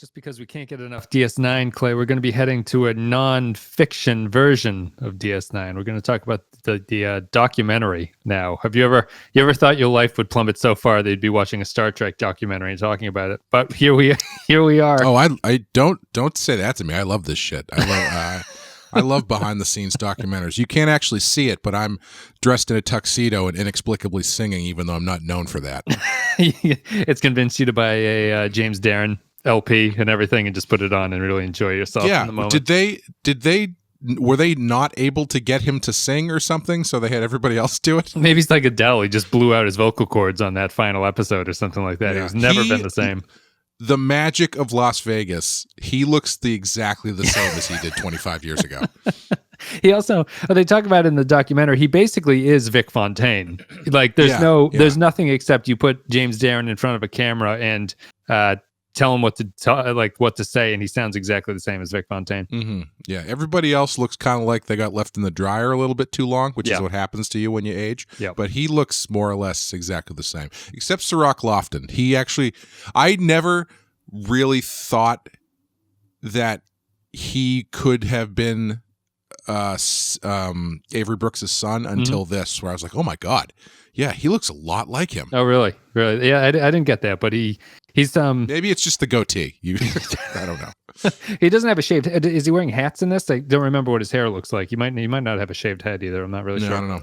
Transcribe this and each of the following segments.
Just because we can't get enough DS9, Clay, we're going to be heading to a non-fiction version of DS9. We're going to talk about the documentary now. Have you ever thought your life would plummet so far that you'd be watching a Star Trek documentary and talking about it? But here we are. Oh, I don't say that to me. I love this shit. I love behind the scenes documentaries. You can't actually see it, but I'm dressed in a tuxedo and inexplicably singing, even though I'm not known for that. It's convinced you to buy a James Darren LP and everything and just put it on and really enjoy yourself in the moment. Were they not able to get him to sing or something, so they had everybody else do it? Maybe he's like Adele. He just blew out his vocal cords on that final episode or something like that. Yeah. He's never been the same. The magic of Las Vegas, he looks exactly the same as he did 25 years ago. He also, they talk about it in the documentary, he basically is Vic Fontaine. Like, there's nothing except you put James Darren in front of a camera and tell him what to say, and he sounds exactly the same as Vic Fontaine. Mm-hmm. Yeah, everybody else looks kind of like they got left in the dryer a little bit too long, which is what happens to you when you age. Yeah. But he looks more or less exactly the same, except Sirach Lofton. I never really thought that he could have been Avery Brooks' son until this, where I was like, oh my God, yeah, he looks a lot like him. Oh, really? Yeah, I didn't get that, but he's maybe it's just the goatee. I don't know. He doesn't have a shaved head. Is he wearing hats in this? I don't remember what his hair looks like. He might not have a shaved head either. I'm not really sure. I don't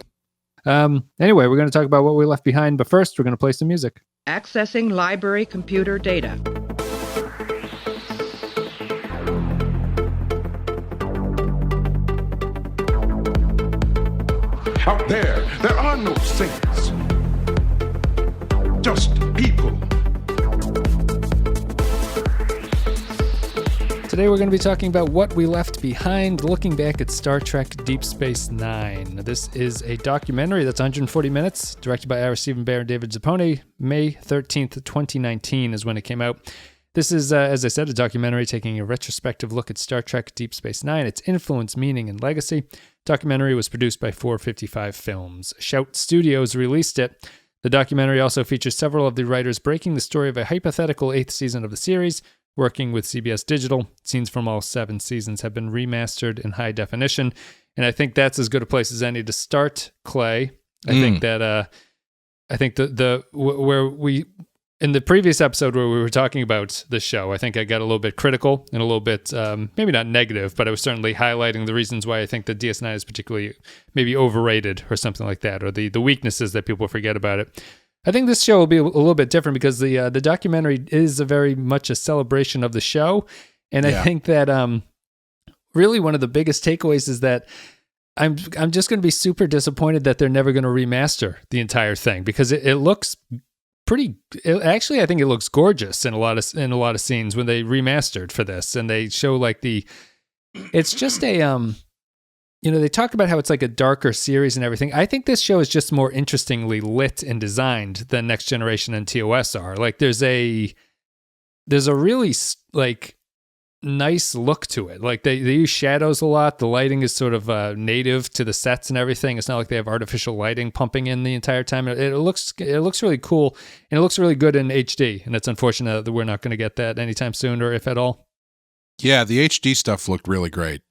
know. Anyway, we're going to talk about what we left behind, but first we're going to play some music. Accessing library computer data. Out there are no saints, just people. Today we're going to be talking about what we left behind, looking back at Star Trek Deep Space Nine. This is a documentary that's 140 minutes, directed by Ira Stephen Bear and David Zappone. May 13th, 2019 is when it came out. This is, as I said, a documentary taking a retrospective look at Star Trek Deep Space Nine, its influence, meaning, and legacy. Documentary was produced by 455 Films. Shout Studios released it. The documentary also features several of the writers breaking the story of a hypothetical 8th season of the series, working with CBS Digital. Scenes from all 7 seasons have been remastered in high definition, and I think that's as good a place as any to start, Clay. I think that where we in the previous episode where we were talking about the show, I think I got a little bit critical and a little bit maybe not negative, but I was certainly highlighting the reasons why I think that DS9 is particularly maybe overrated or something like that, or the weaknesses that people forget about it. I think this show will be a little bit different because the documentary is very much a celebration of the show, and I think that really one of the biggest takeaways is that I'm just going to be super disappointed that they're never going to remaster the entire thing, because it looks actually I think it looks gorgeous in a lot of scenes when they remastered for this, and they show like it's just a they talk about how it's like a darker series and everything. I think this show is just more interestingly lit and designed than Next Generation and TOS are. Like there's a really like nice look to it. Like they use shadows a lot. The lighting is sort of native to the sets and everything. It's not like they have artificial lighting pumping in the entire time. It looks really cool, and it looks really good in HD. And it's unfortunate that we're not going to get that anytime soon, or if at all. Yeah, the HD stuff looked really great.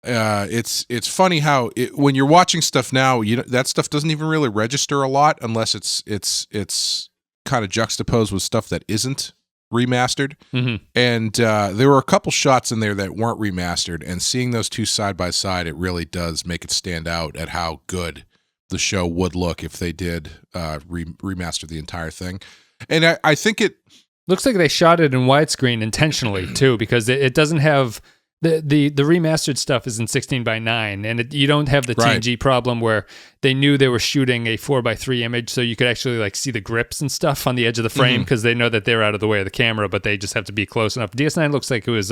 It's funny how when you're watching stuff now, that stuff doesn't even really register a lot unless it's kind of juxtaposed with stuff that isn't remastered. Mm-hmm. And there were a couple shots in there that weren't remastered, and seeing those two side by side, it really does make it stand out at how good the show would look if they did remaster the entire thing. And I think it looks like they shot it in widescreen intentionally too, because it doesn't have the remastered stuff is in 16:9, and you don't have the TNG problem where they knew they were shooting a 4:3 image, so you could actually like see the grips and stuff on the edge of the frame because they know that they're out of the way of the camera, but they just have to be close enough. DS9 looks like it was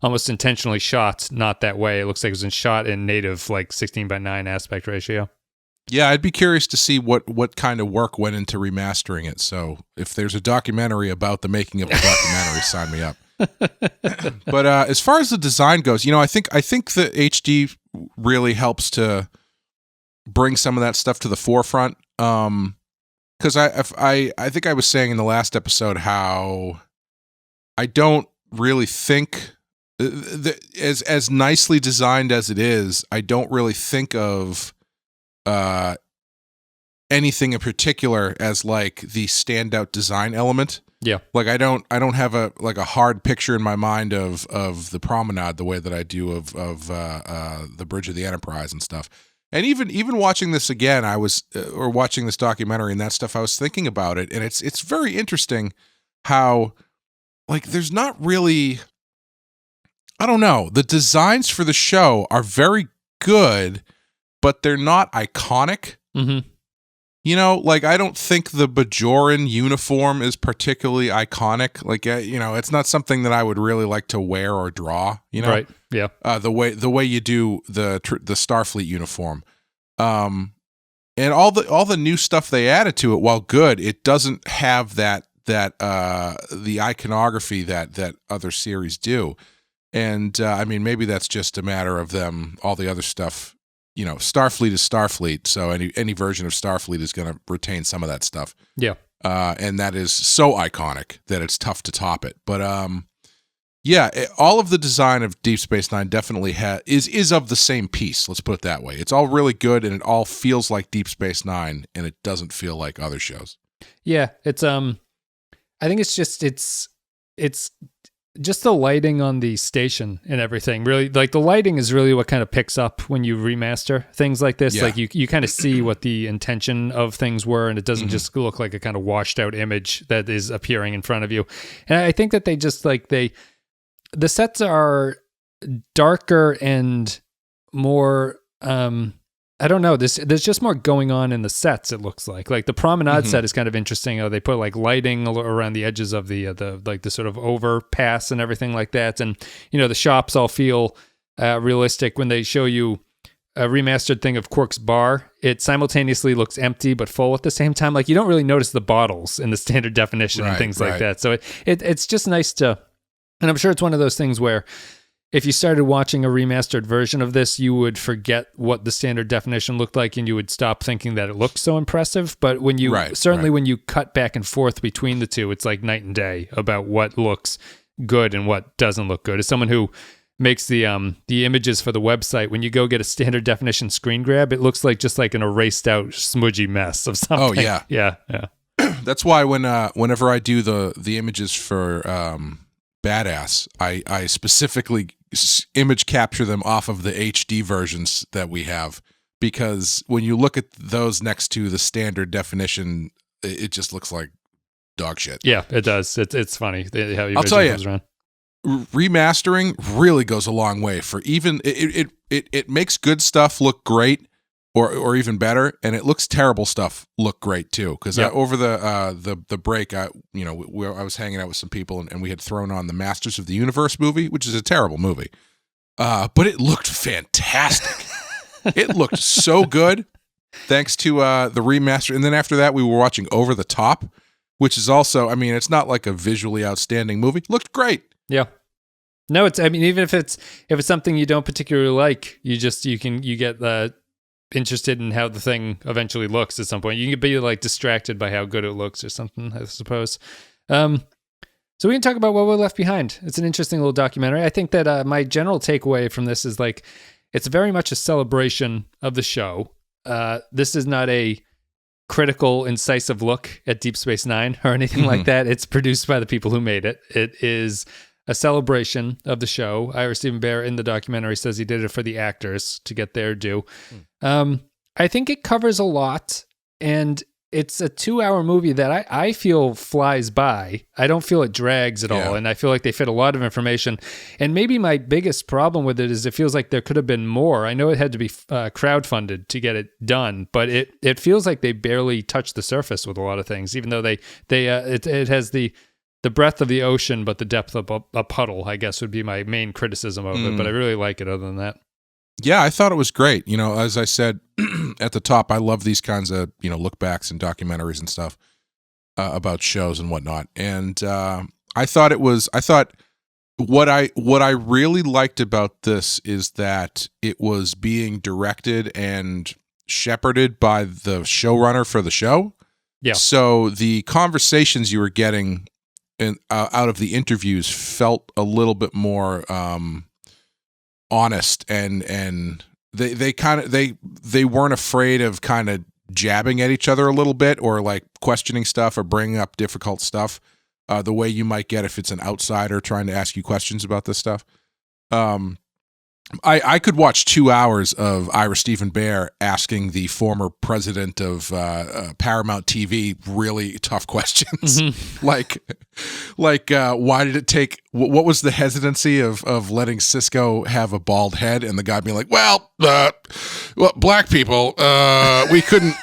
almost intentionally shot not that way. It looks like it was shot in native like 16:9 aspect ratio. Yeah, I'd be curious to see what kind of work went into remastering it. So if there's a documentary about the making of the documentary, sign me up. But as far as the design goes, I think the HD really helps to bring some of that stuff to the forefront. Because I think I was saying in the last episode how I don't really think as nicely designed as it is, I don't really think of anything in particular as like the standout design element. Yeah. Like I don't have a hard picture in my mind of the promenade the way that I do of the Bridge of the Enterprise and stuff. And even watching this again, or watching this documentary and that stuff, I was thinking about it, and it's very interesting how like there's not really, I don't know, the designs for the show are very good, but they're not iconic. Mm-hmm. You know, like I don't think the Bajoran uniform is particularly iconic. Like, it's not something that I would really like to wear or draw. You know, Right? Yeah. The way you do the Starfleet uniform, and all the new stuff they added to it, while good, it doesn't have the iconography that other series do. And I mean, maybe that's just a matter of them. All the other stuff. You know, Starfleet is Starfleet, so any version of Starfleet is going to retain some of that stuff. Yeah. And that is so iconic that it's tough to top it. But all of the design of Deep Space Nine definitely is of the same piece. Let's put it that way. It's all really good, and it all feels like Deep Space Nine, and it doesn't feel like other shows. Yeah, it's I think it's just the lighting on the station and everything. Really, like the lighting is really what kind of picks up when you remaster things like this. Yeah. Like you kind of see what the intention of things were, and it doesn't just look like a kind of washed out image that is appearing in front of you. And I think that they just like the sets are darker and more I don't know. There's just more going on in the sets. It looks like the promenade set is kind of interesting. They put like lighting around the edges of the sort of overpass and everything like that. And the shops all feel realistic when they show you a remastered thing of Quark's bar. It simultaneously looks empty but full at the same time. Like you don't really notice the bottles in the standard definition and things like that. So it's just nice to, and I'm sure it's one of those things where if you started watching a remastered version of this, you would forget what the standard definition looked like, and you would stop thinking that it looked so impressive. But when you when you cut back and forth between the two, it's like night and day about what looks good and what doesn't look good. As someone who makes the images for the website, when you go get a standard definition screen grab, it looks like just like an erased out smudgy mess of something. Oh yeah, yeah. That's why whenever I do the images for Badass, I specifically image capture them off of the HD versions that we have, because when you look at those next to the standard definition, it just looks like dog shit. Yeah, it does. It's funny how you. I'll tell you, remastering really goes a long way for even it makes good stuff look great or even better, and it looks terrible stuff look great too. Because over the break, I was hanging out with some people and we had thrown on the Masters of the Universe movie, which is a terrible movie, but it looked fantastic. It looked so good, thanks to the remaster. And then after that, we were watching Over the Top, which is also, I mean, it's not like a visually outstanding movie. It looked great. Yeah. No, even if it's something you don't particularly like, you get interested in how the thing eventually looks at some point. You can be like distracted by how good it looks or something, I suppose. So we can talk about What We Left Behind. It's an interesting little documentary. I think that my general takeaway from this is like, it's very much a celebration of the show. This is not a critical, incisive look at Deep Space Nine or anything like that. It's produced by the people who made it. It is a celebration of the show. Ira Stephen Bear in the documentary says he did it for the actors to get their due. I think it covers a lot, and it's a 2-hour movie that I feel flies by. I don't feel it drags at all, and I feel like they fit a lot of information. And maybe my biggest problem with it is it feels like there could have been more. I know it had to be crowdfunded to get it done, but it feels like they barely touched the surface with a lot of things, even though it has the breadth of the ocean, but the depth of a puddle, I guess, would be my main criticism of it. But I really like it other than that. Yeah, I thought it was great. As I said at the top, I love these kinds of, look backs and documentaries and stuff about shows and whatnot. And I thought what I really liked about this is that it was being directed and shepherded by the showrunner for the show. Yeah. So the conversations you were getting out of the interviews felt a little bit more honest, and they weren't afraid of kind of jabbing at each other a little bit, or like questioning stuff or bringing up difficult stuff, the way you might get if it's an outsider trying to ask you questions about this stuff. I could watch 2 hours of Ira Stephen Bear asking the former president of Paramount TV really tough questions, like why did it take? What was the hesitancy of letting Cisco have a bald head, and the guy being like, well, black people, we couldn't.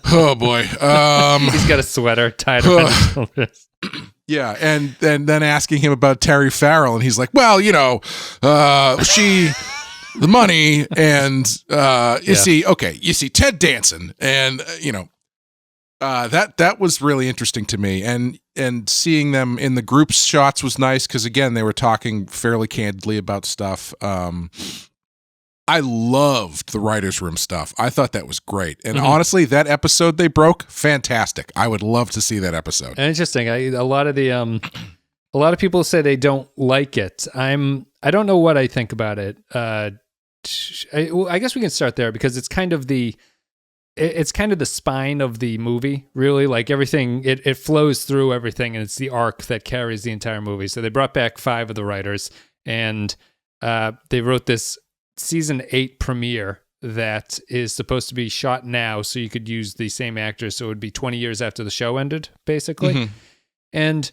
Oh boy, he's got a sweater tied around his shoulders. Yeah, and then asking him about Terry Farrell, and he's like, well, you know, the money, and you see Ted Danson, and that was really interesting to me, and seeing them in the group shots was nice, because again, they were talking fairly candidly about stuff. I loved the writer's room stuff. I thought that was great. And honestly, that episode they broke, fantastic. I would love to see that episode. Interesting. A lot of people say they don't like it. I don't know what I think about it. I guess we can start there, because it's kind of the spine of the movie, really. Like everything, it flows through everything, and it's the arc that carries the entire movie. So they brought back 5 of the writers, and they wrote this season 8 premiere that is supposed to be shot now, so you could use the same actors, so it would be 20 years after the show ended, basically. And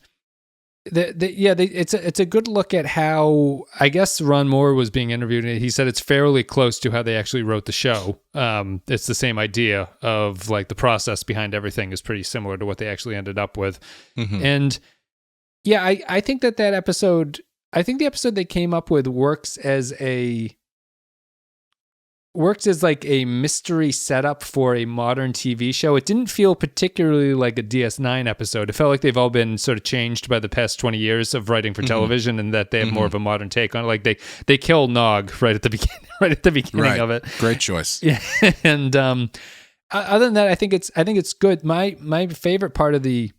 it's a good look at how, I guess, Ron Moore was being interviewed, and he said it's fairly close to how they actually wrote the show. It's the same idea of like the process behind everything is pretty similar to what they actually ended up with. And yeah, I think that episode, I think the episode they came up with works as like a mystery setup for a modern TV show. It didn't feel particularly like a DS9 episode. It felt like they've all been sort of changed by the past 20 years of writing for television, and that they have more of a modern take on it. Like they kill Nog right at the beginning, of it. Great choice. Yeah. And other than that, I think it's good. My favorite part of the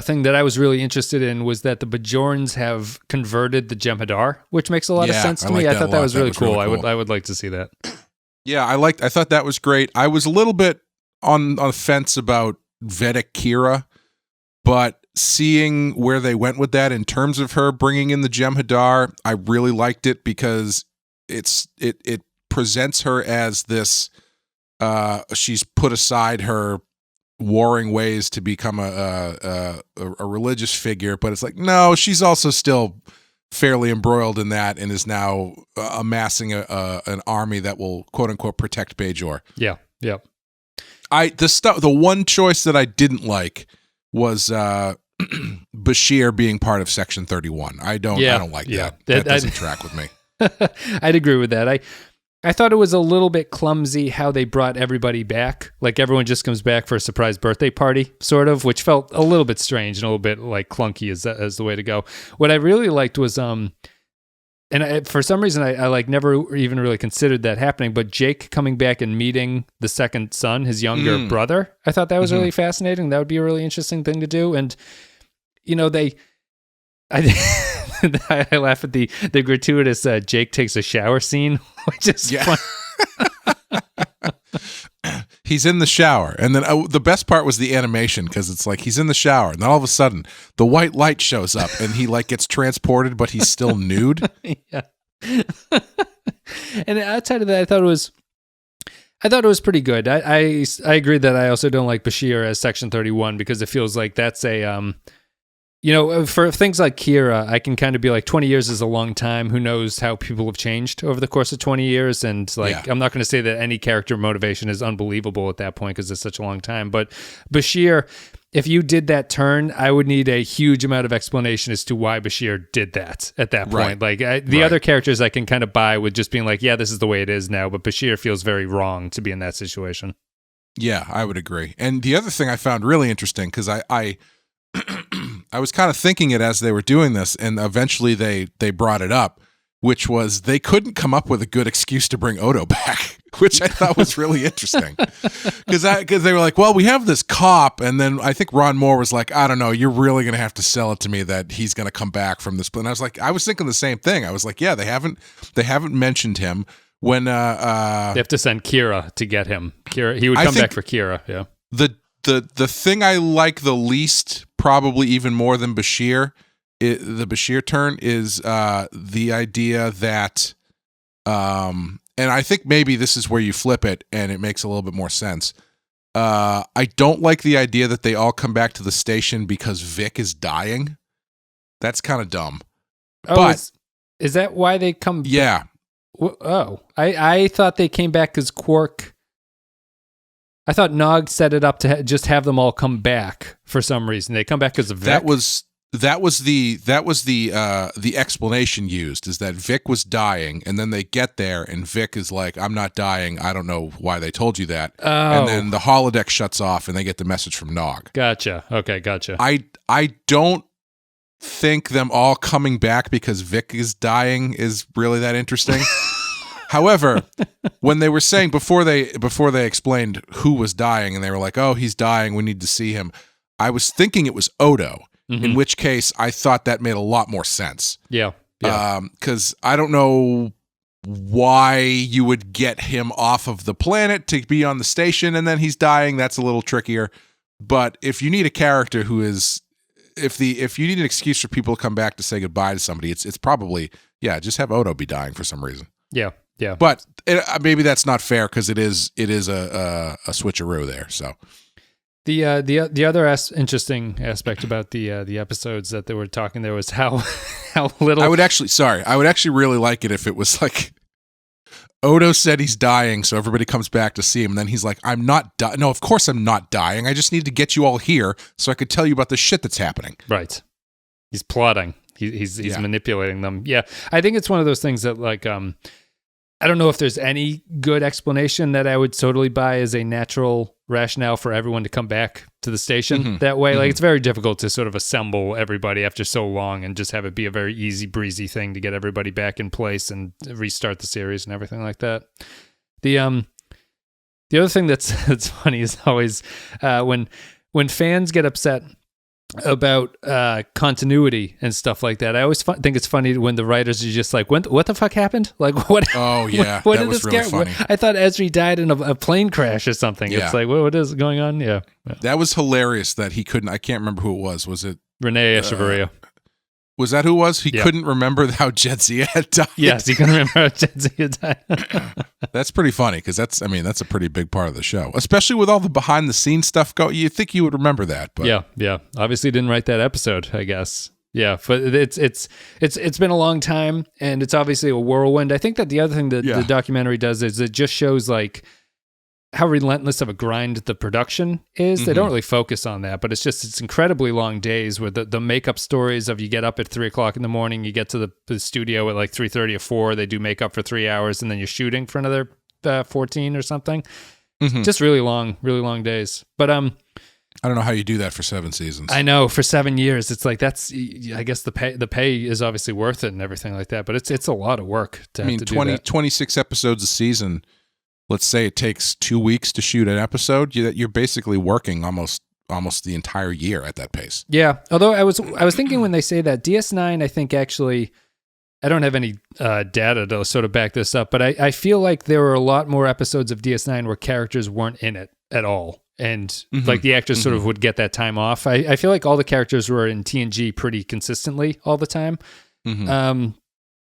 thing that I was really interested in was that the Bajorans have converted the Jem'Hadar, which makes a lot of sense to me. I thought that was really cool. I would like to see that. Yeah, I thought that was great. I was a little bit on the fence about Vedic Kira, but seeing where they went with that in terms of her bringing in the Jem'Hadar, I really liked it, because it presents her as this. She's put aside her warring ways to become a religious figure, but it's like, no, she's also still fairly embroiled in that, and is now amassing an army that will quote unquote protect Bajor. Yeah. The one choice that I didn't like was Bashir being part of Section 31. I don't like that. That doesn't track with me. I'd agree with that. I thought it was a little bit clumsy how they brought everybody back. Like everyone just comes back for a surprise birthday party, sort of, which felt a little bit strange and a little bit like clunky as the way to go. What I really liked was, for some reason I like never even really considered that happening, but Jake coming back and meeting the second son, his younger brother. I thought that was really fascinating. That would be a really interesting thing to do. And, I laugh at the gratuitous Jake takes a shower scene, which is fun. He's in the shower, and then the best part was the animation, because it's like he's in the shower, and then all of a sudden the white light shows up, and he like gets transported, but he's still nude. Yeah. And outside of that, I thought it was pretty good. I agree that I also don't like Bashir as Section 31, because it feels like that's a for things like Kira, I can kind of be like, 20 years is a long time. Who knows how people have changed over the course of 20 years? And I'm not going to say that any character motivation is unbelievable at that point, because it's such a long time. But Bashir, if you did that turn, I would need a huge amount of explanation as to why Bashir did that at that point. Right. Like the other characters I can kind of buy with just being like, yeah, this is the way it is now. But Bashir feels very wrong to be in that situation. Yeah, I would agree. And the other thing I found really interesting, because I was kind of thinking it as they were doing this, and eventually they brought it up, which was they couldn't come up with a good excuse to bring Odo back. which I thought was really interesting. Because they were like, well, we have this cop, and then I think Ron Moore was like, I don't know, you're really going to have to sell it to me that he's going to come back from this. And I was thinking the same thing. I was like, yeah, they haven't mentioned him. When they have to send Kira to get him. Kira, he would come back for Kira. Yeah. The thing I like the least, probably even more than Bashir, the Bashir turn is the idea that, and I think maybe this is where you flip it and it makes a little bit more sense. I don't like the idea that they all come back to the station because Vic is dying. That's kind of dumb. Oh, but is that why they come? Yeah. Oh, I thought they came back because Quark. I thought Nog set it up to just have them all come back for some reason. They come back because of Vic. That was the explanation used, is that Vic was dying, and then they get there, and Vic is like, "I'm not dying. I don't know why they told you that." Oh. And then the holodeck shuts off, and they get the message from Nog. Gotcha. Okay, gotcha. I don't think them all coming back because Vic is dying is really that interesting. However, when they were saying before they explained who was dying, and they were like, "Oh, he's dying. We need to see him," I was thinking it was Odo. Mm-hmm. In which case, I thought that made a lot more sense. Yeah. Because I don't know why you would get him off of the planet to be on the station, and then he's dying. That's a little trickier. But if you need a character who is, if you need an excuse for people to come back to say goodbye to somebody, it's probably, just have Odo be dying for some reason. Yeah. Yeah. But maybe that's not fair because it is a switcheroo there. So. The other interesting aspect about the episodes that they were talking there was how little. I would actually really like it if it was like Odo said he's dying, so everybody comes back to see him, and then he's like, "I'm not dying. No, of course I'm not dying. I just need to get you all here so I could tell you about the shit that's happening." Right. He's plotting. He's manipulating them. Yeah, I think it's one of those things that like I don't know if there's any good explanation that I would totally buy as a natural rationale for everyone to come back to the station that way. Like, it's very difficult to sort of assemble everybody after so long and just have it be a very easy breezy thing to get everybody back in place and restart the series and everything like that. The other thing that's funny is always when fans get upset about continuity and stuff like that. I always think it's funny when the writers are just like, what the fuck happened? Like, what? Oh yeah, what that did was this really funny. I thought Esri died in a plane crash or something. Yeah. It's like, what is going on? Yeah. That was hilarious that he couldn't. I can't remember who it was. Was it Renee Echevarria? Was that who it was? He couldn't remember how Jadzia had died. Yes, he couldn't remember how Jadzia died. That's pretty funny because that's a pretty big part of the show, especially with all the behind the scenes stuff going. You think you would remember that, but yeah. Obviously, didn't write that episode, I guess. Yeah, but it's been a long time, and it's obviously a whirlwind. I think that the other thing that the documentary does is it just shows like how relentless of a grind the production is. They don't really focus on that, but it's incredibly long days with the makeup stories of you get up at 3:00 in the morning, you get to the studio at like 3:30 or 4, they do makeup for 3 hours, and then you're shooting for another 14 or something. Just really long days. But I don't know how you do that for 7 seasons. I know, for 7 years. It's like, that's, I guess the pay is obviously worth it and everything like that, but it's a lot of work to have to do that. 26 episodes a season. Let's say it takes 2 weeks to shoot an episode. You're basically working almost the entire year at that pace. Yeah. Although I was thinking when they say that DS9, I think actually, I don't have any data to sort of back this up, but I feel like there were a lot more episodes of DS9 where characters weren't in it at all. And like the actors sort of would get that time off. I feel like all the characters were in TNG pretty consistently all the time.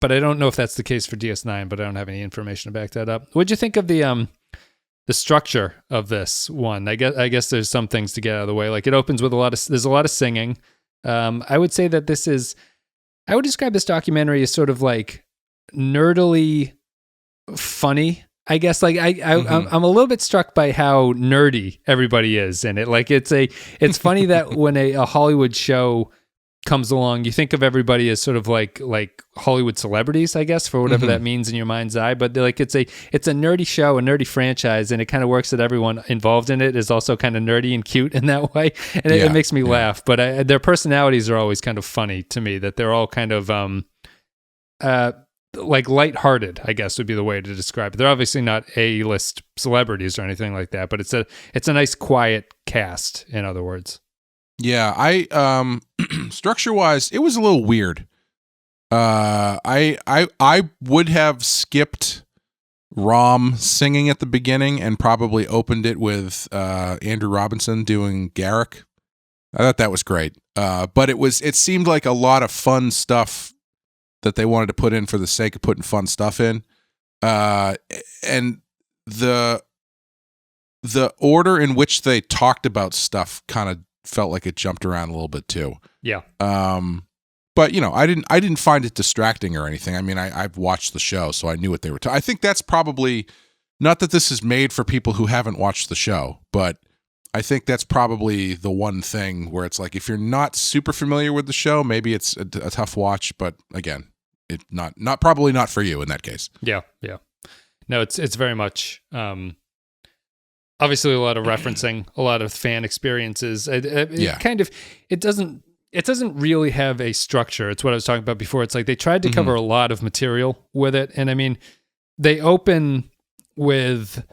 But I don't know if that's the case for DS9, but I don't have any information to back that up. What'd you think of the structure of this one? I guess there's some things to get out of the way. Like, it opens with there's a lot of singing. I would say that I would describe this documentary as sort of like nerdily funny. I guess like I'm a little bit struck by how nerdy everybody is in it. Like, it's funny that when a Hollywood show comes along, you think of everybody as sort of like Hollywood celebrities, I guess, for whatever that means in your mind's eye. But like, it's a nerdy show, a nerdy franchise, and it kind of works that everyone involved in it is also kind of nerdy and cute in that way, and it makes me laugh. But their personalities are always kind of funny to me. That they're all kind of like lighthearted, I guess would be the way to describe it. They're obviously not A-list celebrities or anything like that, but it's a nice quiet cast, in other words. Yeah, I structure-wise, it was a little weird. I would have skipped Rom singing at the beginning and probably opened it with Andrew Robinson doing Garrick. I thought that was great. But it seemed like a lot of fun stuff that they wanted to put in for the sake of putting fun stuff in. And the order in which they talked about stuff kind of felt like it jumped around a little bit too. Yeah. But I didn't find it distracting or anything. I mean, I've watched the show, so I knew what they were talking. I think that's probably, not that this is made for people who haven't watched the show, but I think that's probably the one thing where it's like, if you're not super familiar with the show, maybe it's a tough watch. But again, it probably not for you in that case. Yeah. No, it's very much obviously a lot of referencing, a lot of fan experiences. It doesn't really have a structure. It's what I was talking about before. It's like they tried to cover a lot of material with it, and I mean, they open with.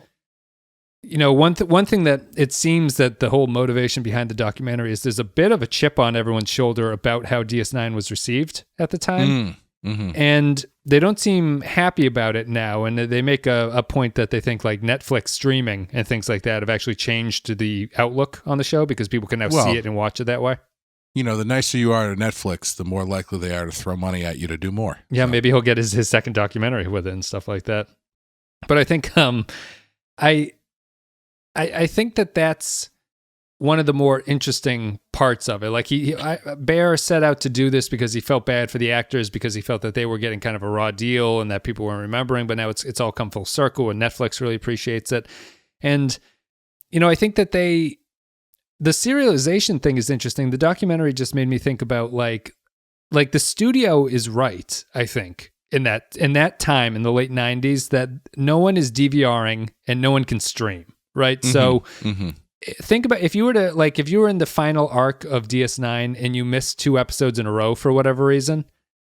One thing that it seems that the whole motivation behind the documentary is there's a bit of a chip on everyone's shoulder about how DS9 was received at the time. And they don't seem happy about it now. And they make a point that they think like Netflix streaming and things like that have actually changed the outlook on the show because people can now see it and watch it that way. The nicer you are to Netflix, the more likely they are to throw money at you to do more. Yeah, so. Maybe he'll get his second documentary with it and stuff like that. But I think I think that's one of the more interesting parts of it. Like Bear set out to do this because he felt bad for the actors because he felt that they were getting kind of a raw deal and that people weren't remembering. But now it's all come full circle and Netflix really appreciates it. And I think that the serialization thing is interesting. The documentary just made me think about like the studio is right. I think in that time in the late 90s that no one is DVRing and no one can stream. Right. So think about if you were in the final arc of DS9 and you missed 2 episodes in a row for whatever reason,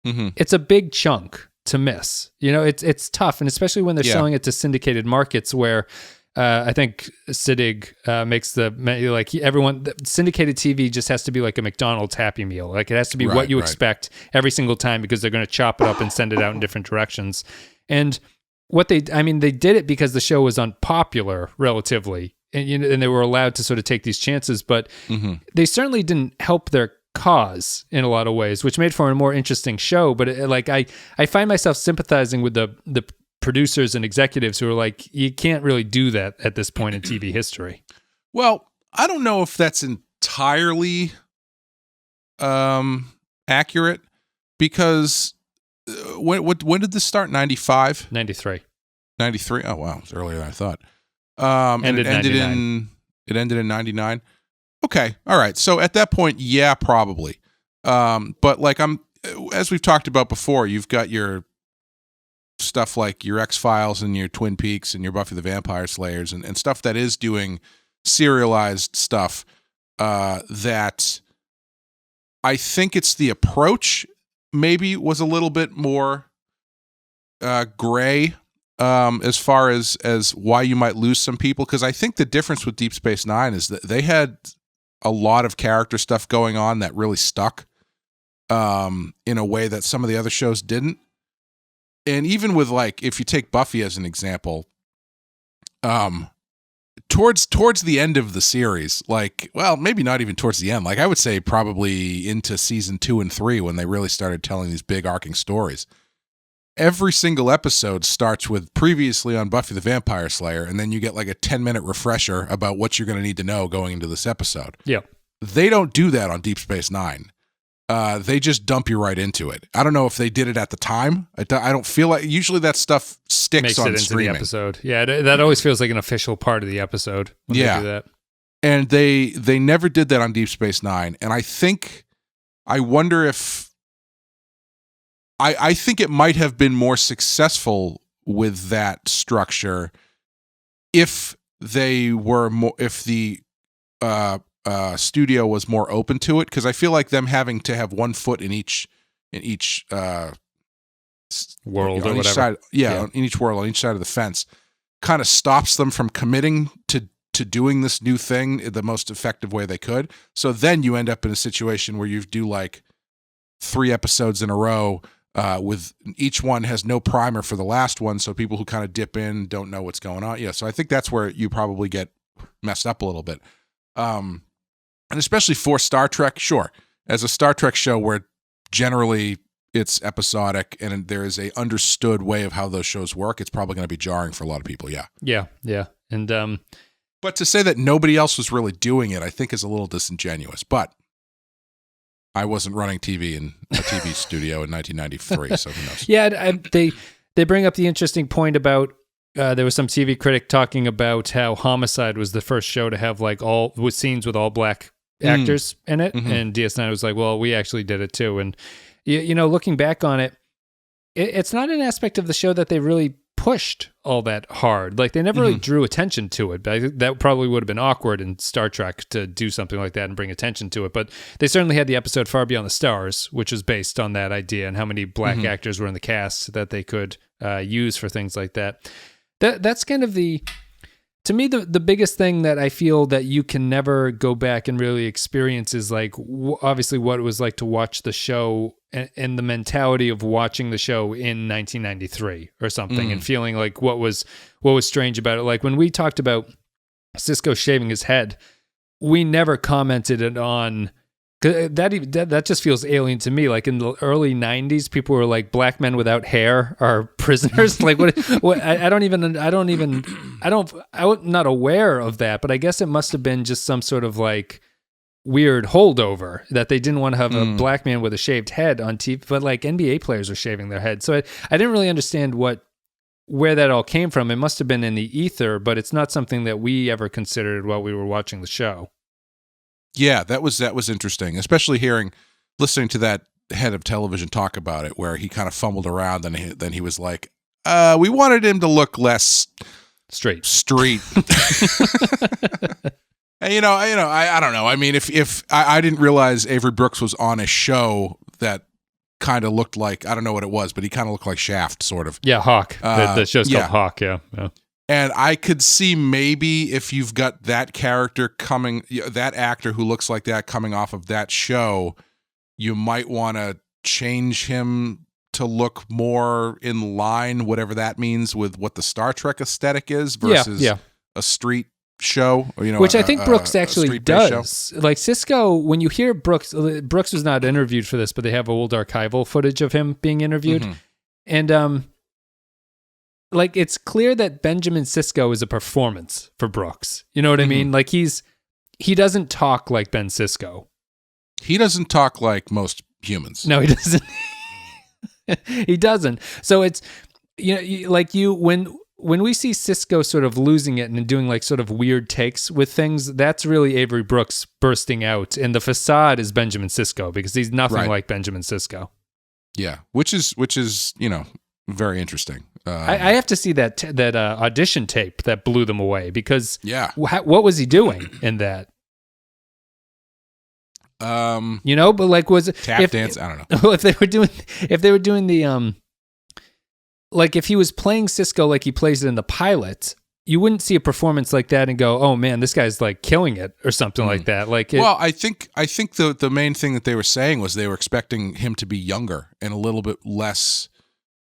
it's a big chunk to miss. It's tough. And especially when they're selling it to syndicated markets where I think Siddig makes everyone, syndicated TV just has to be like a McDonald's Happy Meal. Like it has to be what you expect every single time because they're going to chop it up and send it out in different directions. And they did it because the show was unpopular relatively, and they were allowed to sort of take these chances, but they certainly didn't help their cause in a lot of ways, which made for a more interesting show. But I find myself sympathizing with the producers and executives who are like, you can't really do that at this point in TV history. Well, I don't know if that's entirely accurate because. When did this start? 95? 93. 93? Oh, wow. It's earlier than I thought. And it ended in 99. Okay. All right. So at that point, yeah, probably. But like as we've talked about before, you've got your stuff like your X-Files and your Twin Peaks and your Buffy the Vampire Slayers and stuff that is doing serialized stuff that I think it's the approach maybe was a little bit more gray as far as why you might lose some people, because I think the difference with Deep Space Nine is that they had a lot of character stuff going on that really stuck in a way that some of the other shows didn't. And even with like, if you take Buffy as an example, towards the end of the series, like, well, maybe not even towards the end. Like I would say probably into season 2 and 3 when they really started telling these big arcing stories. Every single episode starts with previously on Buffy the Vampire Slayer, and then you get like a 10-minute refresher about what you're going to need to know going into this episode. Yeah. They don't do that on Deep Space Nine. They just dump you right into it. I don't know if they did it at the time. I don't feel like usually that stuff sticks makes on it into streaming. the episode. Yeah, that always feels like an official part of the episode when they do that. And they never did that on Deep Space Nine. And I wonder if I think it might have been more successful with that structure if they were more, if the studio was more open to it, because I feel like them having to have one foot in each world on or each whatever. side, in each world, on each side of the fence, kind of stops them from committing to doing this new thing the most effective way they could. So then you end up in a situation where you do like 3 episodes in a row with each one has no primer for the last one. So people who kind of dip in don't know what's going on. Yeah. So I think that's where you probably get messed up a little bit. And especially for Star Trek, sure. As a Star Trek show where generally it's episodic and there is a understood way of how those shows work, it's probably going to be jarring for a lot of people. Yeah. Yeah. And, but to say that nobody else was really doing it, I think is a little disingenuous. But I wasn't running TV in a TV studio in 1993, so who knows? Yeah, they bring up the interesting point about there was some TV critic talking about how Homicide was the first show to have like all with scenes with all black actors in it, and DS9 was like, well, we actually did it too. And you know, looking back on it, it's not an aspect of the show that they really pushed all that hard. Like they never really drew attention to it. But I think that probably would have been awkward in Star Trek to do something like that and bring attention to it. But they certainly had the episode Far Beyond the Stars, which was based on that idea and how many black actors were in the cast that they could use for things like that. That's kind of to me, the biggest thing that I feel that you can never go back and really experience is like obviously what it was like to watch the show and the mentality of watching the show in 1993 or something and feeling like what was strange about it. Like when we talked about Sisko shaving his head, we never commented on that just feels alien to me. Like in the early 90s, people were like, black men without hair are prisoners. Like what I'm not aware of that, but I guess it must have been just some sort of like weird holdover that they didn't want to have a black man with a shaved head on TV, but like NBA players are shaving their heads. So I didn't really understand where that all came from. It must have been in the ether, but it's not something that we ever considered while we were watching the show. Yeah, that was interesting, especially listening to that head of television talk about it, where he kind of fumbled around and then he was like, we wanted him to look less street. And I don't know. I mean, if I didn't realize Avery Brooks was on a show that kind of looked like, I don't know what it was, but he kind of looked like Shaft, sort of. Yeah, Hawk. The show's called Hawk. Yeah. And I could see maybe if you've got that character that actor who looks like that coming off of that show, you might want to change him to look more in line, whatever that means, with what the Star Trek aesthetic is versus a street show. Which I think Brooks actually does. Like Sisko, when you hear Brooks was not interviewed for this, but they have old archival footage of him being interviewed. And like it's clear that Benjamin Sisko is a performance for Brooks. You know what I mean? Like he doesn't talk like Ben Sisko. He doesn't talk like most humans. No, he doesn't. He doesn't. So it's when we see Sisko sort of losing it and doing like sort of weird takes with things, that's really Avery Brooks bursting out, and the facade is Benjamin Sisko because he's nothing like Benjamin Sisko. Yeah, which is very interesting. I have to see that audition tape that blew them away because what was he doing in that? But like was it tap dance? I don't know. Well, if they were doing the like if he was playing Sisko like he plays it in the pilot, you wouldn't see a performance like that and go, "Oh man, this guy's like killing it" or something like that. Like, I think the main thing that they were saying was they were expecting him to be younger and a little bit less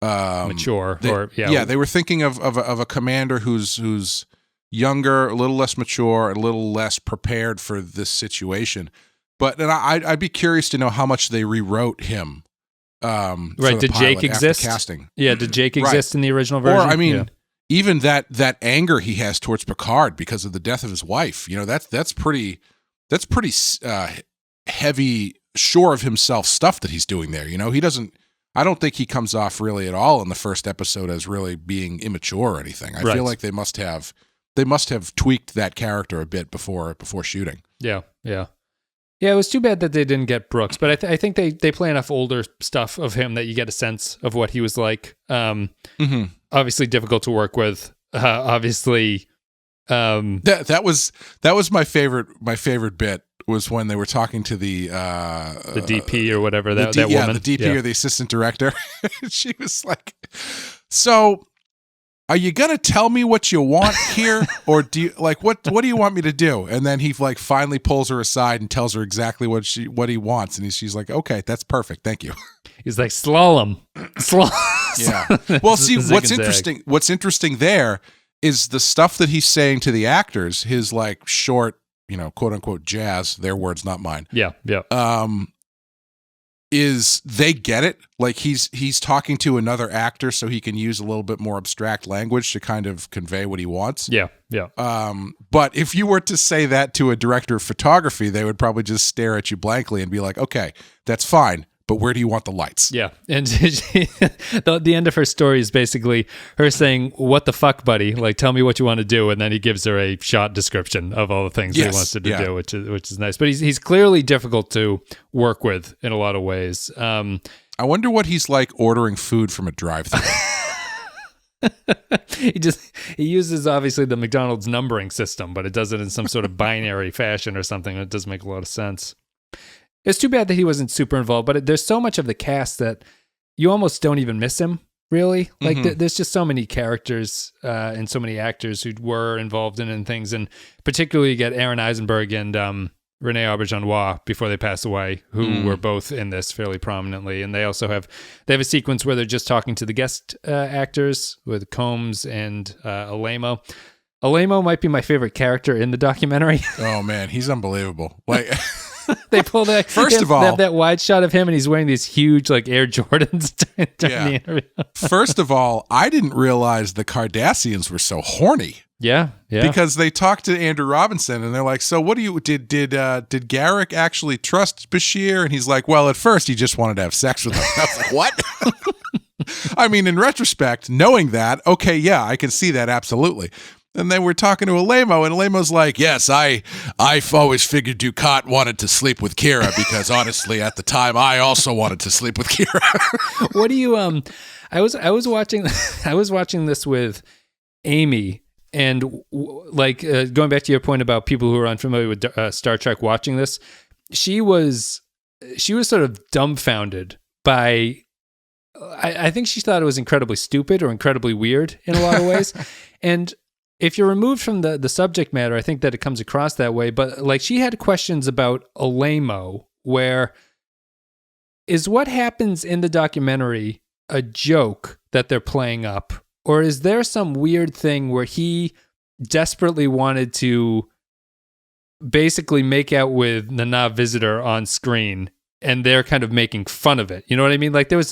mature. They were thinking of a commander who's younger, a little less mature, a little less prepared for this situation. But I'd be curious to know how much they rewrote him. Right? Did Jake exist? Casting. Yeah. Did Jake exist in the original version? Or I mean, even that anger he has towards Picard because of the death of his wife. That's pretty heavy, sure of himself stuff that he's doing there. He doesn't. I don't think he comes off really at all in the first episode as really being immature or anything. I feel like they must have tweaked that character a bit before shooting. Yeah. Yeah, it was too bad that they didn't get Brooks, but I think they play enough older stuff of him that you get a sense of what he was like. Obviously difficult to work with. Obviously, that was my favorite bit was when they were talking to the DP or whatever, that woman. Yeah, the DP or the assistant director. She was like, so are you going to tell me what you want here? Or do you like, what do you want me to do? And then he like finally pulls her aside and tells her exactly what he wants. And she's like, okay, that's perfect. Thank you. He's like, slalom. Yeah. Well, see, what's interesting there is the stuff that he's saying to the actors, his like short, quote unquote jazz, their words, not mine. Yeah. Is they get it. Like he's talking to another actor so he can use a little bit more abstract language to kind of convey what he wants. Yeah. But if you were to say that to a director of photography, they would probably just stare at you blankly and be like, okay, that's fine. But where do you want the lights? Yeah. And the end of her story is basically her saying, what the fuck, buddy? Like, tell me what you want to do. And then he gives her a shot description of all the things he wants her to do, which is nice. But he's clearly difficult to work with in a lot of ways. I wonder what he's like ordering food from a drive-thru. He uses obviously the McDonald's numbering system, but it does it in some sort of binary fashion or something. It does make a lot of sense. It's too bad that he wasn't super involved, but there's so much of the cast that you almost don't even miss him, really. Like, there's just so many characters and so many actors who were involved in things, and particularly you get Aaron Eisenberg and Renee Auberjonois before they pass away, who were both in this fairly prominently, and they also have a sequence where they're just talking to the guest actors with Combs and Alemo. Alemo might be my favorite character in the documentary. Oh man, he's unbelievable. Like. They pull that. First of all, they have that wide shot of him, and he's wearing these huge, like, Air Jordans during the interview. First of all, I didn't realize the Cardassians were so horny. Yeah. Because they talked to Andrew Robinson, and they're like, "So, what do you did Garrick actually trust Bashir?" And he's like, "Well, at first, he just wanted to have sex with him." I was like, "What?" I mean, in retrospect, knowing that, okay, yeah, I can see that absolutely. And then we're talking to Alemo, and Alemo's like, "Yes, I've always figured Ducat wanted to sleep with Kira because honestly, at the time, I also wanted to sleep with Kira." What do you I was watching this with Amy, and going back to your point about people who are unfamiliar with Star Trek watching this, she was sort of dumbfounded by. I think she thought it was incredibly stupid or incredibly weird in a lot of ways, and. If you're removed from the subject matter, I think that it comes across that way. But like she had questions about Alemo, where is what happens in the documentary a joke that they're playing up? Or is there some weird thing where he desperately wanted to basically make out with Nana Visitor on screen and they're kind of making fun of it? You know what I mean? Like there was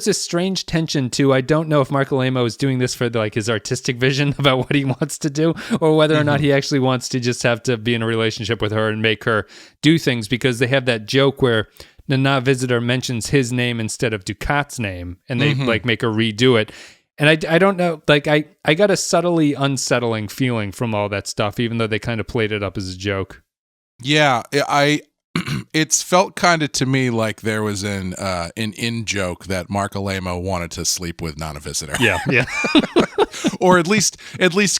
this strange tension too. I don't know if Mark Alemo is doing this for his artistic vision about what he wants to do, or whether or not he actually wants to just have to be in a relationship with her and make her do things, because they have that joke where Nana Visitor mentions his name instead of Ducat's name, and they make her redo it. And I don't know, I got a subtly unsettling feeling from all that stuff, even though they kind of played it up as a joke. Yeah, it's felt kind of to me like there was an in-joke that Mark Alemo wanted to sleep with Nana Visitor. Yeah. Or at least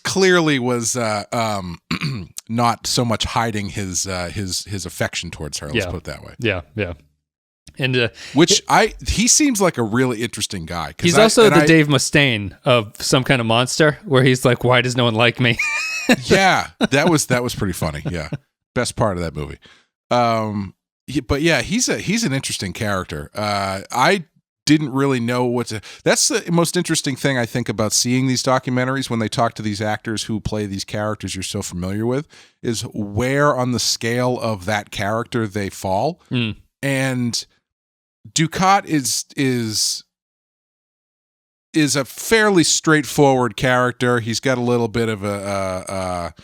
clearly was not so much hiding his affection towards her. Let's put it that way. Yeah. And he seems like a really interesting guy. He's also the Dave Mustaine of Some Kind of Monster, where he's like, "Why does no one like me?" Yeah, that was pretty funny. Yeah, best part of that movie. But yeah, he's an interesting character. I didn't really know that's the most interesting thing I think about seeing these documentaries when they talk to these actors who play these characters you're so familiar with, is where on the scale of that character they fall. And Ducat is a fairly straightforward character. He's got a little bit of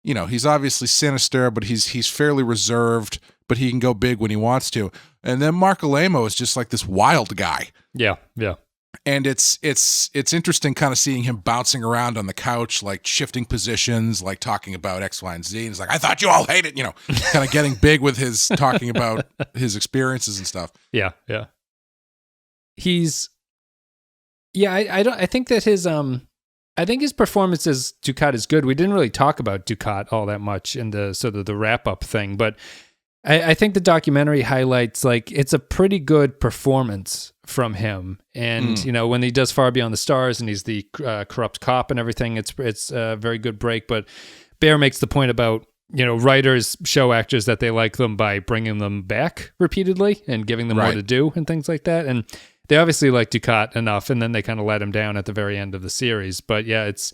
he's obviously sinister, but he's fairly reserved, but he can go big when he wants to. And then Mark Alemo is just like this wild guy. Yeah. And it's interesting kind of seeing him bouncing around on the couch, like shifting positions, like talking about X, Y, and Z. And he's like, "I thought you all hated," kind of getting big with his talking about his experiences and stuff. Yeah. I think that his I think his performance as Ducat is good. We didn't really talk about Ducat all that much in the sort of the wrap-up thing, but I think the documentary highlights, like, it's a pretty good performance from him. And, when he does Far Beyond the Stars and he's the corrupt cop and everything, it's a very good break. But Bear makes the point about, writers show actors that they like them by bringing them back repeatedly and giving them more to do and things like that. And they obviously like Ducat enough, and then they kind of let him down at the very end of the series. But yeah, it's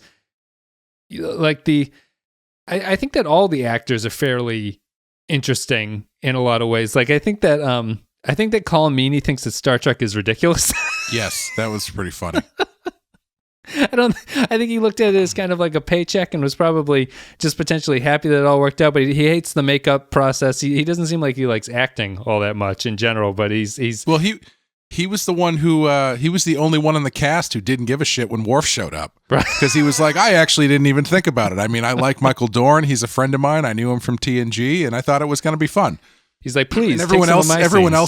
like I think that all the actors are fairly interesting in a lot of ways. Like, I think that Colin Meaney thinks that Star Trek is ridiculous. Yes, that was pretty funny. I think he looked at it as kind of like a paycheck and was probably just potentially happy that it all worked out, but he hates the makeup process. He doesn't seem like he likes acting all that much in general, but he's well, he was the one who he was the only one in the cast who didn't give a shit when Worf showed up, because he was like, I actually didn't even think about it. I mean, I like Michael Dorn. He's a friend of mine. I knew him from TNG, and I thought it was going to be fun. He's like, please. And everyone else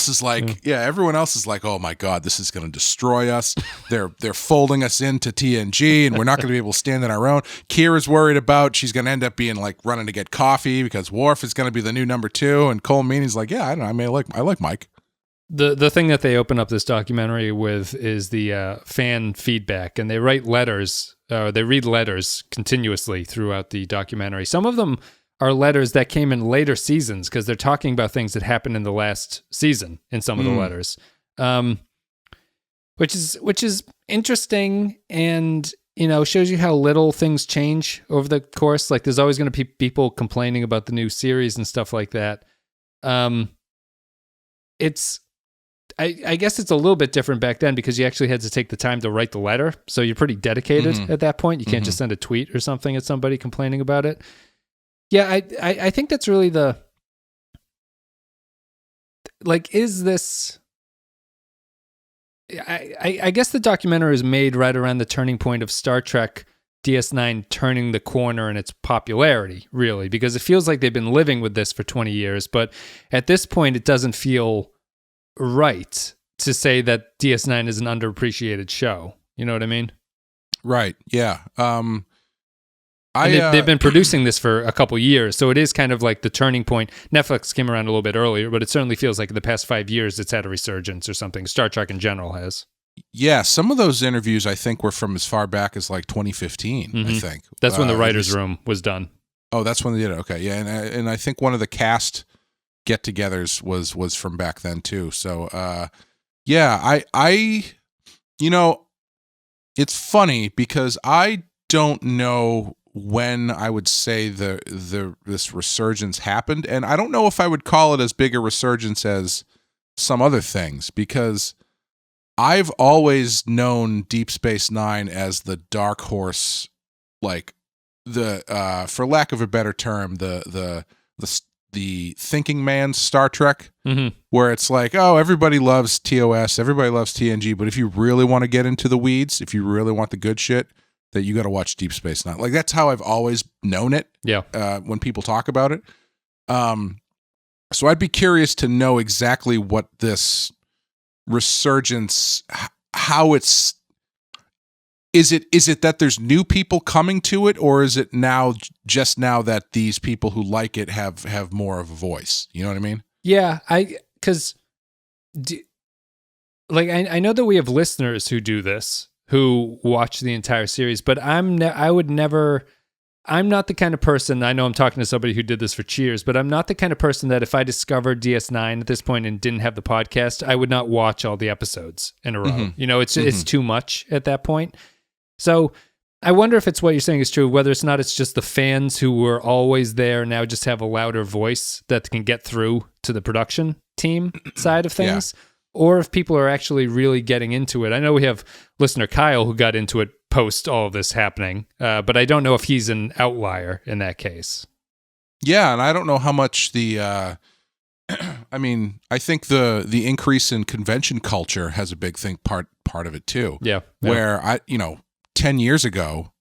is like, everyone else is like, oh my God, this is going to destroy us. They're folding us into TNG, and we're not going to be able to stand on our own. Kira's worried about she's going to end up being like running to get coffee because Worf is going to be the new number 2, and Cole Meany's like, yeah, I don't know. I mean, I like Mike. The thing that they open up this documentary with is the fan feedback, and they write letters, they read letters continuously throughout the documentary. Some of them are letters that came in later seasons because they're talking about things that happened in the last season in some of the letters, which is interesting, and shows you how little things change over the course. Like, there's always going to be people complaining about the new series and stuff like that. I guess it's a little bit different back then because you actually had to take the time to write the letter. So you're pretty dedicated at that point. You can't just send a tweet or something at somebody complaining about it. Yeah, I think that's really is this... I guess the documentary is made right around the turning point of Star Trek DS9 turning the corner in its popularity, really, because it feels like they've been living with this for 20 years. But at this point, it doesn't feel right to say that DS9 is an underappreciated show. You know what I mean? Right. Yeah. They've been producing this for a couple years, so it is kind of like the turning point. Netflix came around a little bit earlier, but it certainly feels like in the past 5 years it's had a resurgence or something. Star Trek in general has. Yeah, some of those interviews I think were from as far back as like 2015. I think that's when the writers' room was done. Oh, that's when they did it. Okay, yeah, and I think one of the cast get-togethers was from back then too. So, yeah, I it's funny because I don't know when I would say this resurgence happened, and I don't know if I would call it as big a resurgence as some other things, because I've always known Deep Space Nine as the dark horse, like the for lack of a better term, the thinking man's Star Trek, where it's like, oh, everybody loves TOS, everybody loves TNG, but if you really want to get into the weeds, if you really want the good shit, that you got to watch Deep Space Nine. Like, that's how I've always known it. Yeah. When people talk about it. So I'd be curious to know exactly what this resurgence, how it's, is it that there's new people coming to it, or is it just now that these people who like it have more of a voice? You know what I mean? Yeah, because I know that we have listeners who do this, who watch the entire series, but I'm not the kind of person, I know I'm talking to somebody who did this for Cheers, but I'm not the kind of person that if I discovered DS9 at this point and didn't have the podcast, I would not watch all the episodes in a row. It's too much at that point. So I wonder if it's what you're saying is true, whether it's just the fans who were always there now just have a louder voice that can get through to the production team side of things. Yeah. Or if people are actually really getting into it. I know we have listener Kyle who got into it post all of this happening, but I don't know if he's an outlier in that case. Yeah, and I don't know how much I think the increase in convention culture has a big part of it too. Yeah. Where 10 years ago.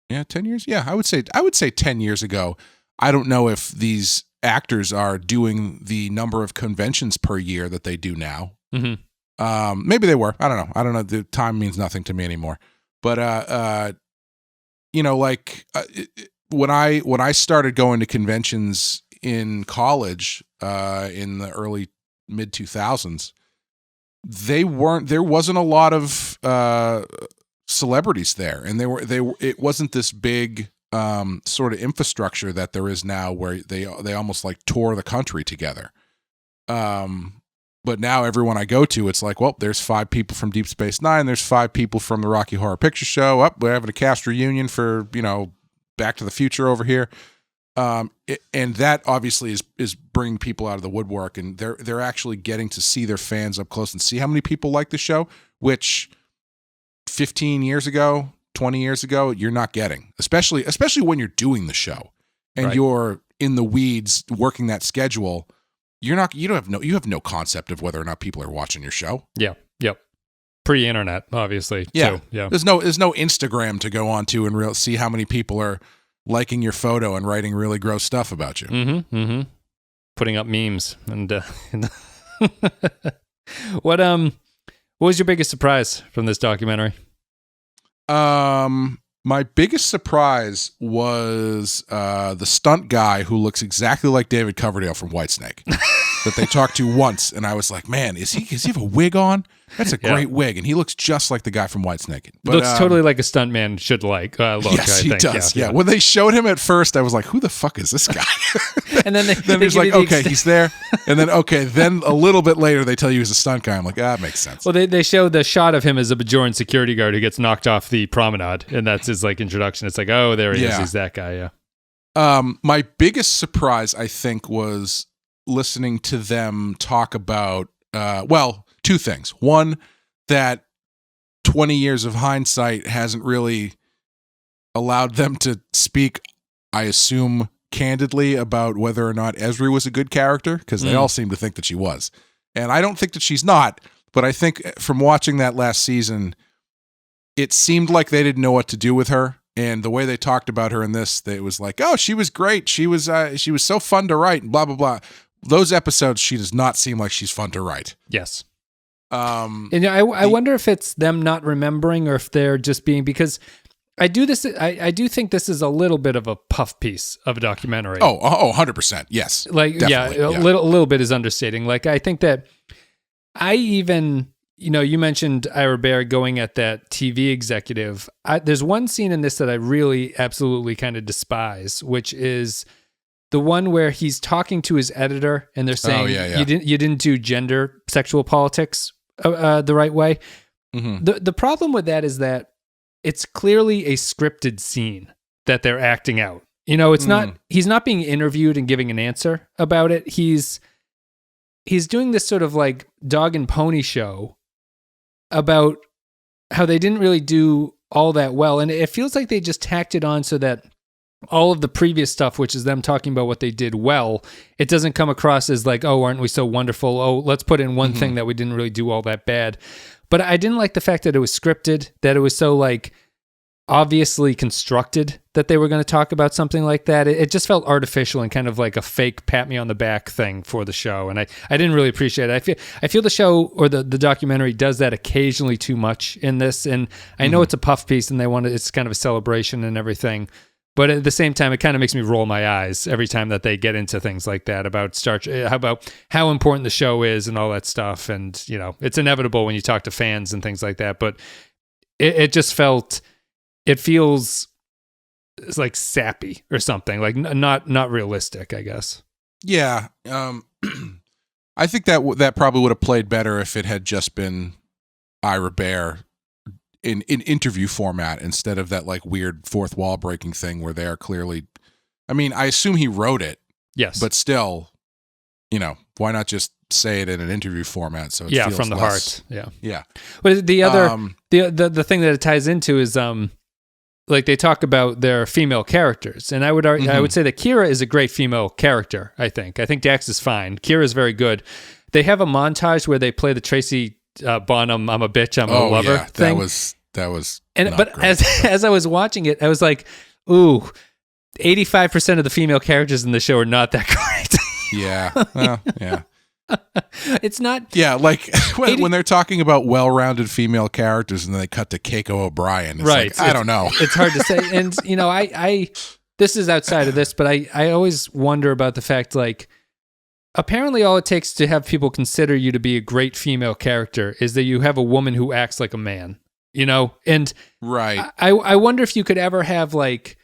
Yeah, 10 years? Yeah, I would say 10 years ago, I don't know if these actors are doing the number of conventions per year that they do now. Maybe they were. I don't know. The time means nothing to me anymore. But when I started going to conventions in college in the early mid 2000s, there wasn't a lot of celebrities there, and it wasn't this big sort of infrastructure that there is now, where they almost like tour the country together. But now everyone I go to, it's like, well, there's 5 people from Deep Space Nine, there's 5 people from the Rocky Horror Picture Show. We're having a cast reunion for Back to the Future over here. And that obviously is bringing people out of the woodwork, and they're actually getting to see their fans up close and see how many people like the show, which 15 years ago, 20 years ago, you're not getting, especially when you're doing the show and you're in the weeds working that schedule. You have no concept of whether or not people are watching your show. Yeah. Yep. Pre-internet, obviously. Yeah. Too. Yeah. There's no Instagram to go on to and see how many people are liking your photo and writing really gross stuff about you. Mm-hmm. Mm-hmm. Putting up memes and what was your biggest surprise from this documentary? My biggest surprise was the stunt guy who looks exactly like David Coverdale from Whitesnake that they talked to once, and I was like, man, does he have a wig on? That's a great wig, and he looks just like the guy from Whitesnake. But, looks totally like a stuntman should look. Yes, he does. Yeah. When they showed him at first, I was like, who the fuck is this guy? And then then he's like, okay, he's there. And then, then a little bit later, they tell you he's a stunt guy. I'm like, that makes sense. Well, they show the shot of him as a Bajoran security guard who gets knocked off the promenade, and that's his like introduction. It's like, oh, there he is. He's that guy, yeah. My biggest surprise, I think, was listening to them talk about, 2 things. One, that 20 years of hindsight hasn't really allowed them to speak, I assume, candidly about whether or not Esri was a good character, because they all seem to think that she was. And I don't think that she's not, but I think from watching that last season, it seemed like they didn't know what to do with her. And the way they talked about her in this, it was like, oh, she was great. She was so fun to write and blah, blah, blah. Those episodes, she does not seem like she's fun to write. Yes. And I wonder if it's them not remembering or if they're just being, because I do think this is a little bit of a puff piece of a documentary. Oh, 100%. Yes. Like, a little bit is understating. Like, I think that I even, you mentioned Ira Bear going at that TV executive. There's one scene in this that I really absolutely kind of despise, which is the one where he's talking to his editor and they're saying, you didn't do gender sexual politics the right way. Mm-hmm. The problem with that is that it's clearly a scripted scene that they're acting out. It's not, he's not being interviewed and giving an answer about it. He's doing this sort of like dog and pony show about how they didn't really do all that well. And it feels like they just tacked it on so that all of the previous stuff, which is them talking about what they did well, it doesn't come across as like, oh, aren't we so wonderful? Oh, let's put in one thing that we didn't really do all that bad. But I didn't like the fact that it was scripted, that it was so like obviously constructed that they were going to talk about something like that. It just felt artificial and kind of like a fake pat me on the back thing for the show. And I didn't really appreciate it. I feel the show or the documentary does that occasionally too much in this. And I know it's a puff piece and it's kind of a celebration and everything. But at the same time, it kind of makes me roll my eyes every time that they get into things like that about how important the show is and all that stuff. And, it's inevitable when you talk to fans and things like that. But it just feels like sappy or something, like not realistic, I guess. Yeah. I think that probably would have played better if it had just been Ira Bear in interview format instead of that like weird fourth wall breaking thing where they are clearly, I mean, I assume he wrote it. Yes. But still, why not just say it in an interview format? So it feels from the less, heart. Yeah. Yeah. But the other, the thing that it ties into is, like they talk about their female characters. And I would argue, I would say that Kira is a great female character. I think Dax is fine. Kira is very good. They have a montage where they play the Tracy Bonham, I'm a bitch, I'm a lover thing. That was but great. as I was watching it, I was like, ooh, 85% of the female characters in the show are not that great. Yeah. Well, yeah. It's not. Yeah, like when they're talking about well-rounded female characters and then they cut to Keiko O'Brien. It's Right. like, I don't know. It's hard to say. And, I this is outside of this, but I always wonder about the fact, like, apparently all it takes to have people consider you to be a great female character is that you have a woman who acts like a man, And Right. I wonder if you could ever have, like,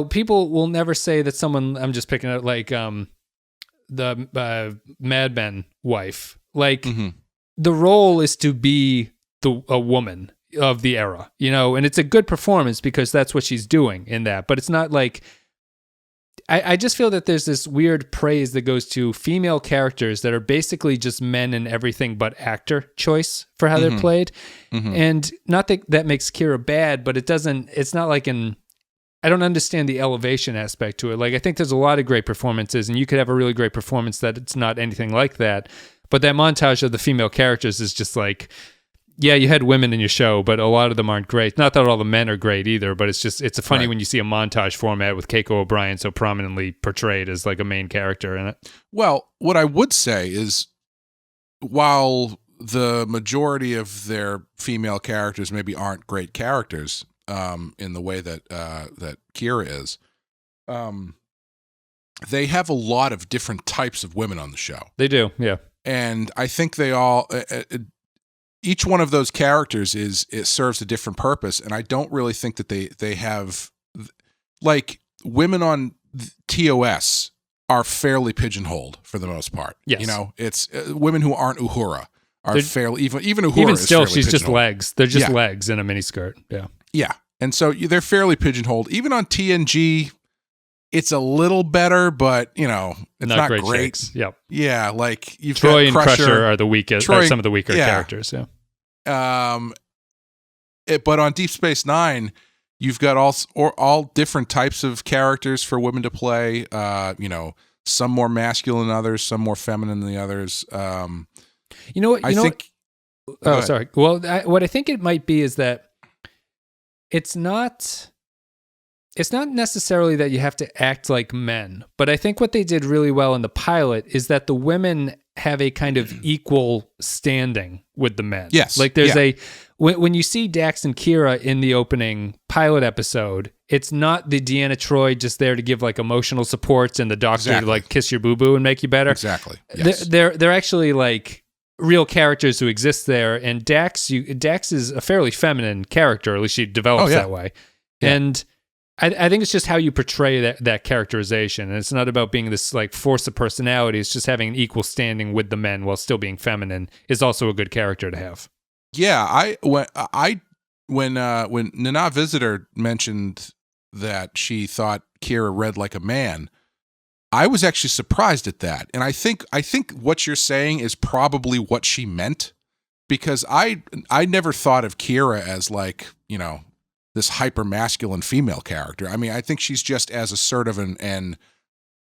people will never say that someone, I'm just picking out, like, the Mad Men wife. Like, the role is to be a woman of the era, and it's a good performance because that's what she's doing in that. But it's not like, I just feel that there's this weird praise that goes to female characters that are basically just men in everything but actor choice for how they're played. And not that makes Kira bad, but it's not like I don't understand the elevation aspect to it. Like, I think there's a lot of great performances, and you could have a really great performance that it's not anything like that. But that montage of the female characters is just like, yeah, you had women in your show, but a lot of them aren't great. Not that all the men are great either, but it's funny when you see a montage format with Keiko O'Brien so prominently portrayed as like a main character in it. Well, what I would say is, while the majority of their female characters maybe aren't great characters, in the way that Kira is, they have a lot of different types of women on the show. They do, yeah. And I think they all, each one of those characters it serves a different purpose. And I don't really think that they have, like, women on TOS are fairly pigeonholed for the most part. Yes. It's women who aren't Uhura are fairly, even Uhura even is still, fairly she's just pigeonholed. legs. They're just legs in a miniskirt. Yeah. Yeah. And so they're fairly pigeonholed. Even on TNG, it's a little better, but, it's not great. Shakes. Yep. Yeah, like you've Troy got and Crusher are the weakest, are some of the weaker characters. Yeah. But on Deep Space Nine, you've got all different types of characters for women to play. Some more masculine than others, some more feminine than the others. You know what? I think. Oh, sorry. Well, what I think it might be is that it's not necessarily that you have to act like men, but I think what they did really well in the pilot is that the women have a kind of equal standing with the men. Yes. Like there's when you see Dax and Kira in the opening pilot episode, it's not the Deanna Troi just there to give like emotional supports and the doctor to like kiss your boo-boo and make you better. Exactly. Yes. They're actually like real characters who exist there, and Dax is a fairly feminine character, at least she develops that way. Yeah. And I think it's just how you portray that characterization, and it's not about being this like force of personality. It's just having an equal standing with the men while still being feminine is also a good character to have. Yeah, when Nana Visitor mentioned that she thought Kira read like a man, I was actually surprised at that. And I think what you're saying is probably what she meant, because I never thought of Kira as like, this hyper masculine female character. I mean, I think she's just as assertive and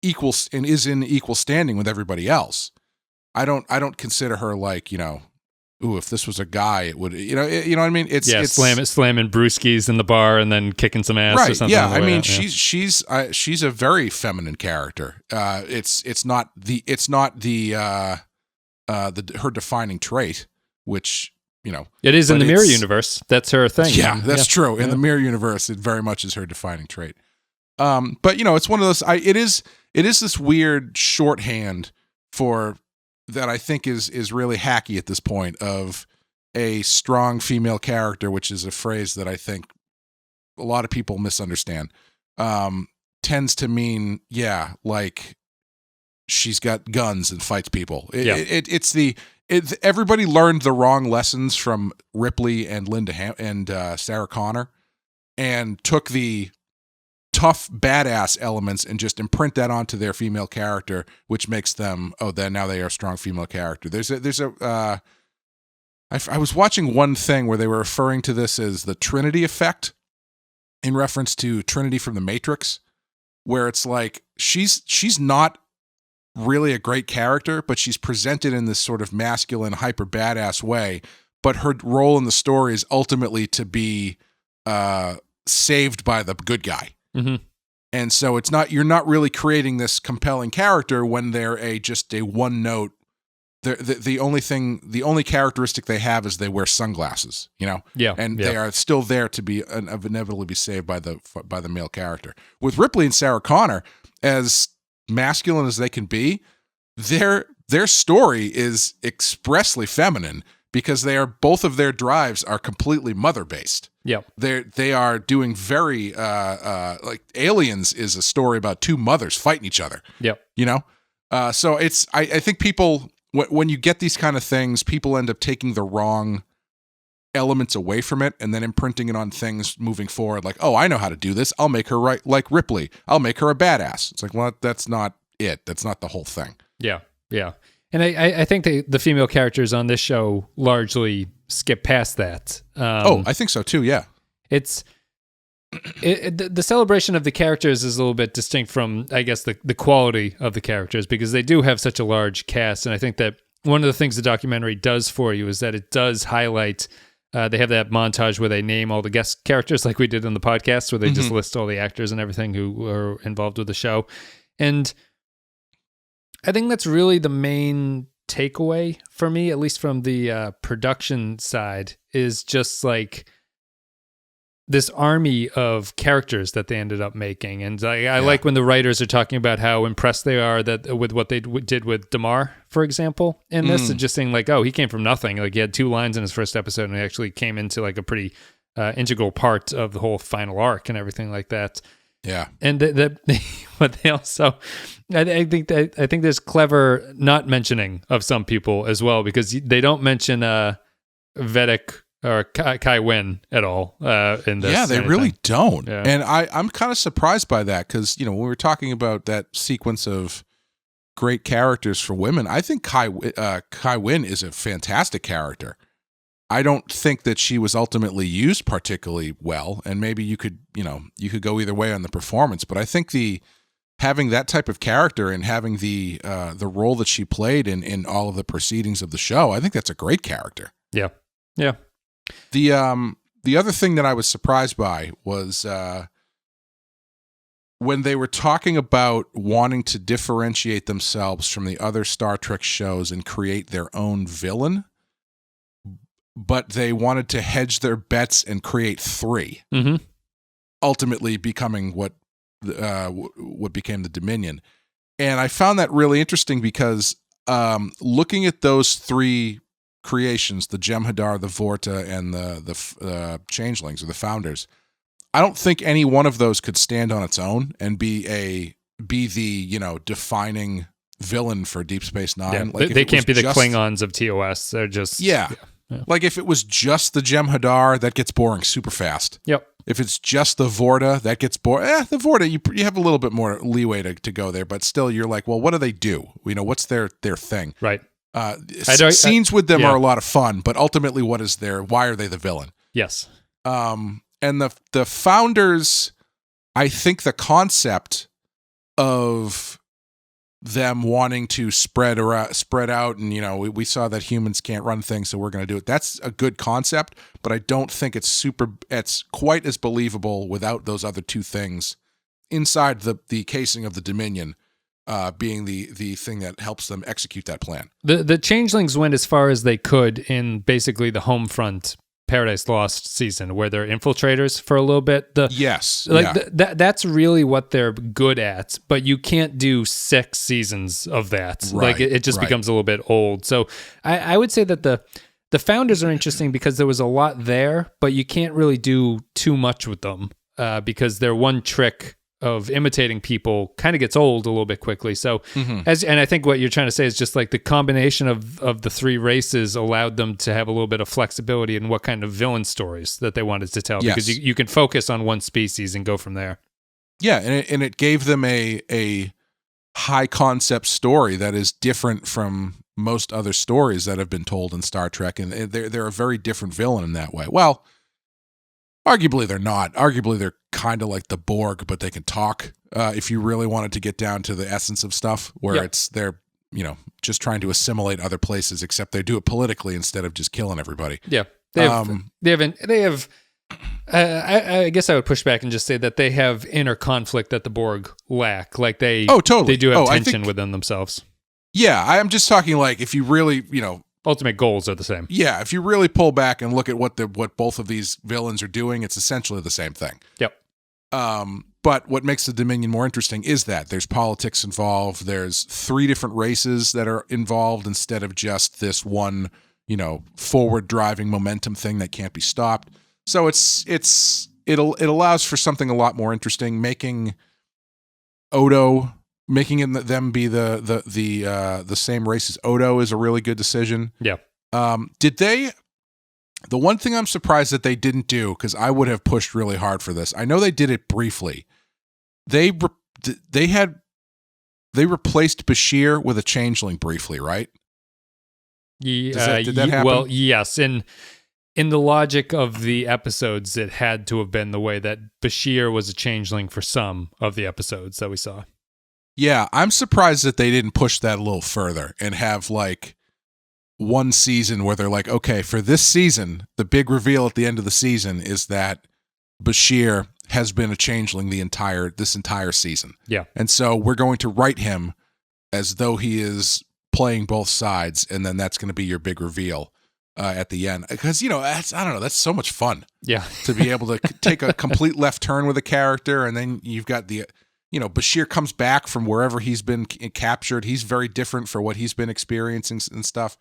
equal and is in equal standing with everybody else. I don't consider her like, ooh, if this was a guy, it would, you know what I mean? It's slamming brewskis in the bar and then kicking some ass or something. Yeah, I mean, she's a very feminine character. It's not her defining trait, which it is in the Mirror universe. That's her thing. Yeah, that's true. In the Mirror universe, it very much is her defining trait. But it's one of those. It is this weird shorthand for that. I think is really hacky at this point, of a strong female character, which is a phrase that I think a lot of people misunderstand. Tends to mean like she's got guns and fights people. Everybody learned the wrong lessons from Ripley and Sarah Connor, and took the tough badass elements and just imprint that onto their female character, which makes them now they are a strong female character. I was watching one thing where they were referring to this as the Trinity effect, in reference to Trinity from the Matrix, where it's like she's not really a great character, but she's presented in this sort of masculine, hyper badass way. But her role in the story is ultimately to be saved by the good guy. Mm-hmm. And so you're not really creating this compelling character when they're just a one note. The only characteristic they have is they wear sunglasses, Yeah. and they are still there to be inevitably be saved by the male character. With Ripley and Sarah Connor, as masculine as they can be, their story is expressly feminine because both of their drives are completely mother based. Yep. They are doing very like Aliens is a story about two mothers fighting each other. Yep. So I think people, when you get these kind of things, people end up taking the wrong elements away from it and then imprinting it on things moving forward. Like, oh, I know how to do this. I'll make her right like Ripley. I'll make her a badass. It's like, well, that's not it. That's not the whole thing. Yeah. Yeah. And I think the female characters on this show largely skip past that. I think so too. Yeah. It's the celebration of the characters is a little bit distinct from, I guess, the quality of the characters, because they do have such a large cast. And I think that one of the things the documentary does for you is that it does highlight, they have that montage where they name all the guest characters like we did in the podcast, where they just list all the actors and everything who are involved with the show. And I think that's really the main takeaway for me, at least from the production side, is just like this army of characters that they ended up making. And I like when the writers are talking about how impressed they are with what they did with Damar, for example, in this, and just saying like, oh, he came from nothing. Like he had 2 lines in his first episode and he actually came into like a pretty integral part of the whole final arc and everything like that. Yeah. And but they also, I think there's clever not mentioning of some people as well, because they don't mention Vedic or Kai Wynn at all in this. Yeah, they really don't. Yeah. And I'm kind of surprised by that, because, when we were talking about that sequence of great characters for women, I think Kai Wynn is a fantastic character. I don't think that she was ultimately used particularly well, and maybe you could go either way on the performance, but I think having that type of character and having the role that she played in all of the proceedings of the show, I think that's a great character. Yeah. Yeah. The other thing that I was surprised by was when they were talking about wanting to differentiate themselves from the other Star Trek shows and create their own villain, but they wanted to hedge their bets and create 3, ultimately becoming what became the Dominion. And I found that really interesting because looking at those 3 creations, the Jem'Hadar, the Vorta, and the Changelings, or the Founders, I don't think any one of those could stand on its own and be the defining villain for Deep Space Nine. Yeah, like they can't be the Klingons of TOS. They're just yeah. Like if it was just the Jem'Hadar, that gets boring super fast. Yep. If it's just the Vorta, that gets boring. The Vorta, you have a little bit more leeway to go there, but still, you're like, well, what do they do? What's their thing? Right. Scenes with them are a lot of fun, but ultimately, why are they the villain? Yes. And the Founders, I think the concept of them wanting to spread out, and we saw that humans can't run things, so we're going to do it. That's a good concept, but I don't think it's quite as believable without those other 2 things inside the casing of the Dominion, being the thing that helps them execute that plan. The Changelings went as far as they could in basically the home front Paradise Lost season, where they're infiltrators for a little bit. That's really what they're good at, but you can't do 6 seasons of that. Right, like it just becomes a little bit old. So I would say that the Founders are interesting because there was a lot there, but you can't really do too much with them because their one trick of imitating people kind of gets old a little bit quickly. So and I think what you're trying to say is just like the combination of the 3 races allowed them to have a little bit of flexibility in what kind of villain stories that they wanted to tell, because you can focus on one species and go from there. Yeah. And it gave them a high concept story that is different from most other stories that have been told in Star Trek. And they're a very different villain in that way. Well, arguably they're not. Arguably they're kind of like the Borg, but they can talk. If you really wanted to get down to the essence of stuff, where they're just trying to assimilate other places, except they do it politically instead of just killing everybody. Yeah, they have I guess I would push back and just say that they have inner conflict that the Borg lack. Like they totally. They do have tension within themselves. Yeah, I'm just talking like if you really, ultimate goals are the same. Yeah, if you really pull back and look at what both of these villains are doing, it's essentially the same thing. Yep. But what makes the Dominion more interesting is that there's politics involved. There's 3 different races that are involved instead of just this one, forward driving momentum thing that can't be stopped. So it allows for something a lot more interesting, making them be the same race as Odo is a really good decision. Yeah. The one thing I'm surprised that they didn't do, because I would have pushed really hard for this. I know they did it briefly. They replaced Bashir with a changeling briefly, right? Did that happen? Well, yes. In the logic of the episodes, it had to have been the way that Bashir was a changeling for some of the episodes that we saw. Yeah, I'm surprised that they didn't push that a little further and have like one season where they're like, okay, for this season, the big reveal at the end of the season is that Bashir has been a changeling this entire season. Yeah. And so we're going to write him as though he is playing both sides, and then that's going to be your big reveal at the end. Because, that's so much fun. Yeah. To be able to take a complete left turn with a character, and then you've got Bashir comes back from wherever he's been captured. He's very different for what he's been experiencing and stuff.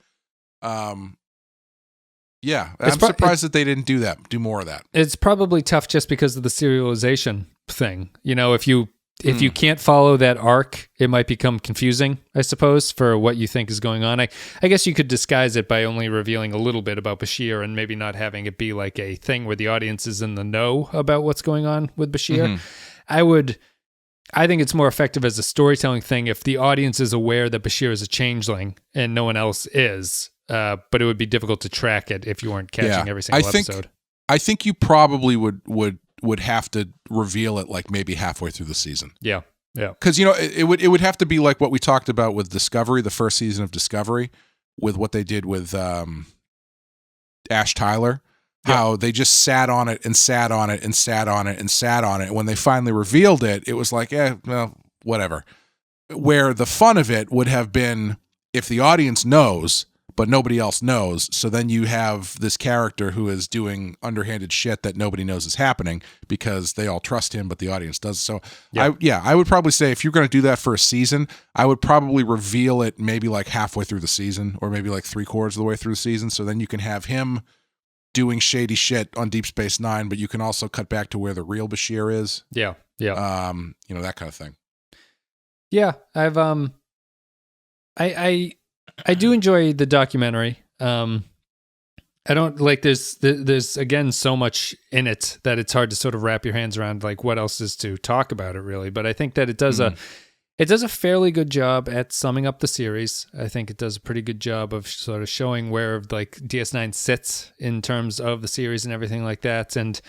Yeah, I'm surprised that they didn't do more of that. It's probably tough just because of the serialization thing. If you can't follow that arc, it might become confusing, I suppose, for what you think is going on. I guess you could disguise it by only revealing a little bit about Bashir and maybe not having it be like a thing where the audience is in the know about what's going on with Bashir. Mm-hmm. I think it's more effective as a storytelling thing if the audience is aware that Bashir is a changeling and no one else is. But it would be difficult to track it if you weren't catching every single episode. I think you probably would have to reveal it like maybe halfway through the season. Yeah. Because it would have to be like what we talked about with Discovery, the first season of Discovery, with what they did with Ash Tyler. How they just sat on it and sat on it and sat on it and sat on it. When they finally revealed it, it was like, well, whatever. Where the fun of it would have been if the audience knows, but nobody else knows. So then you have this character who is doing underhanded shit that nobody knows is happening because they all trust him, but the audience does. So I would probably say if you're going to do that for a season, I would probably reveal it maybe like halfway through the season or maybe like 3/4 of the way through the season. So then you can have him doing shady shit on Deep Space Nine, but you can also cut back to where the real Bashir is. Yeah. That kind of thing. Yeah. I've, I do enjoy the documentary. I don't like there's again so much in it that it's hard to sort of wrap your hands around like what else is to talk about it really. But I think that it does a fairly good job at summing up the series. I think it does a pretty good job of sort of showing where like DS9 sits in terms of the series and everything like that. And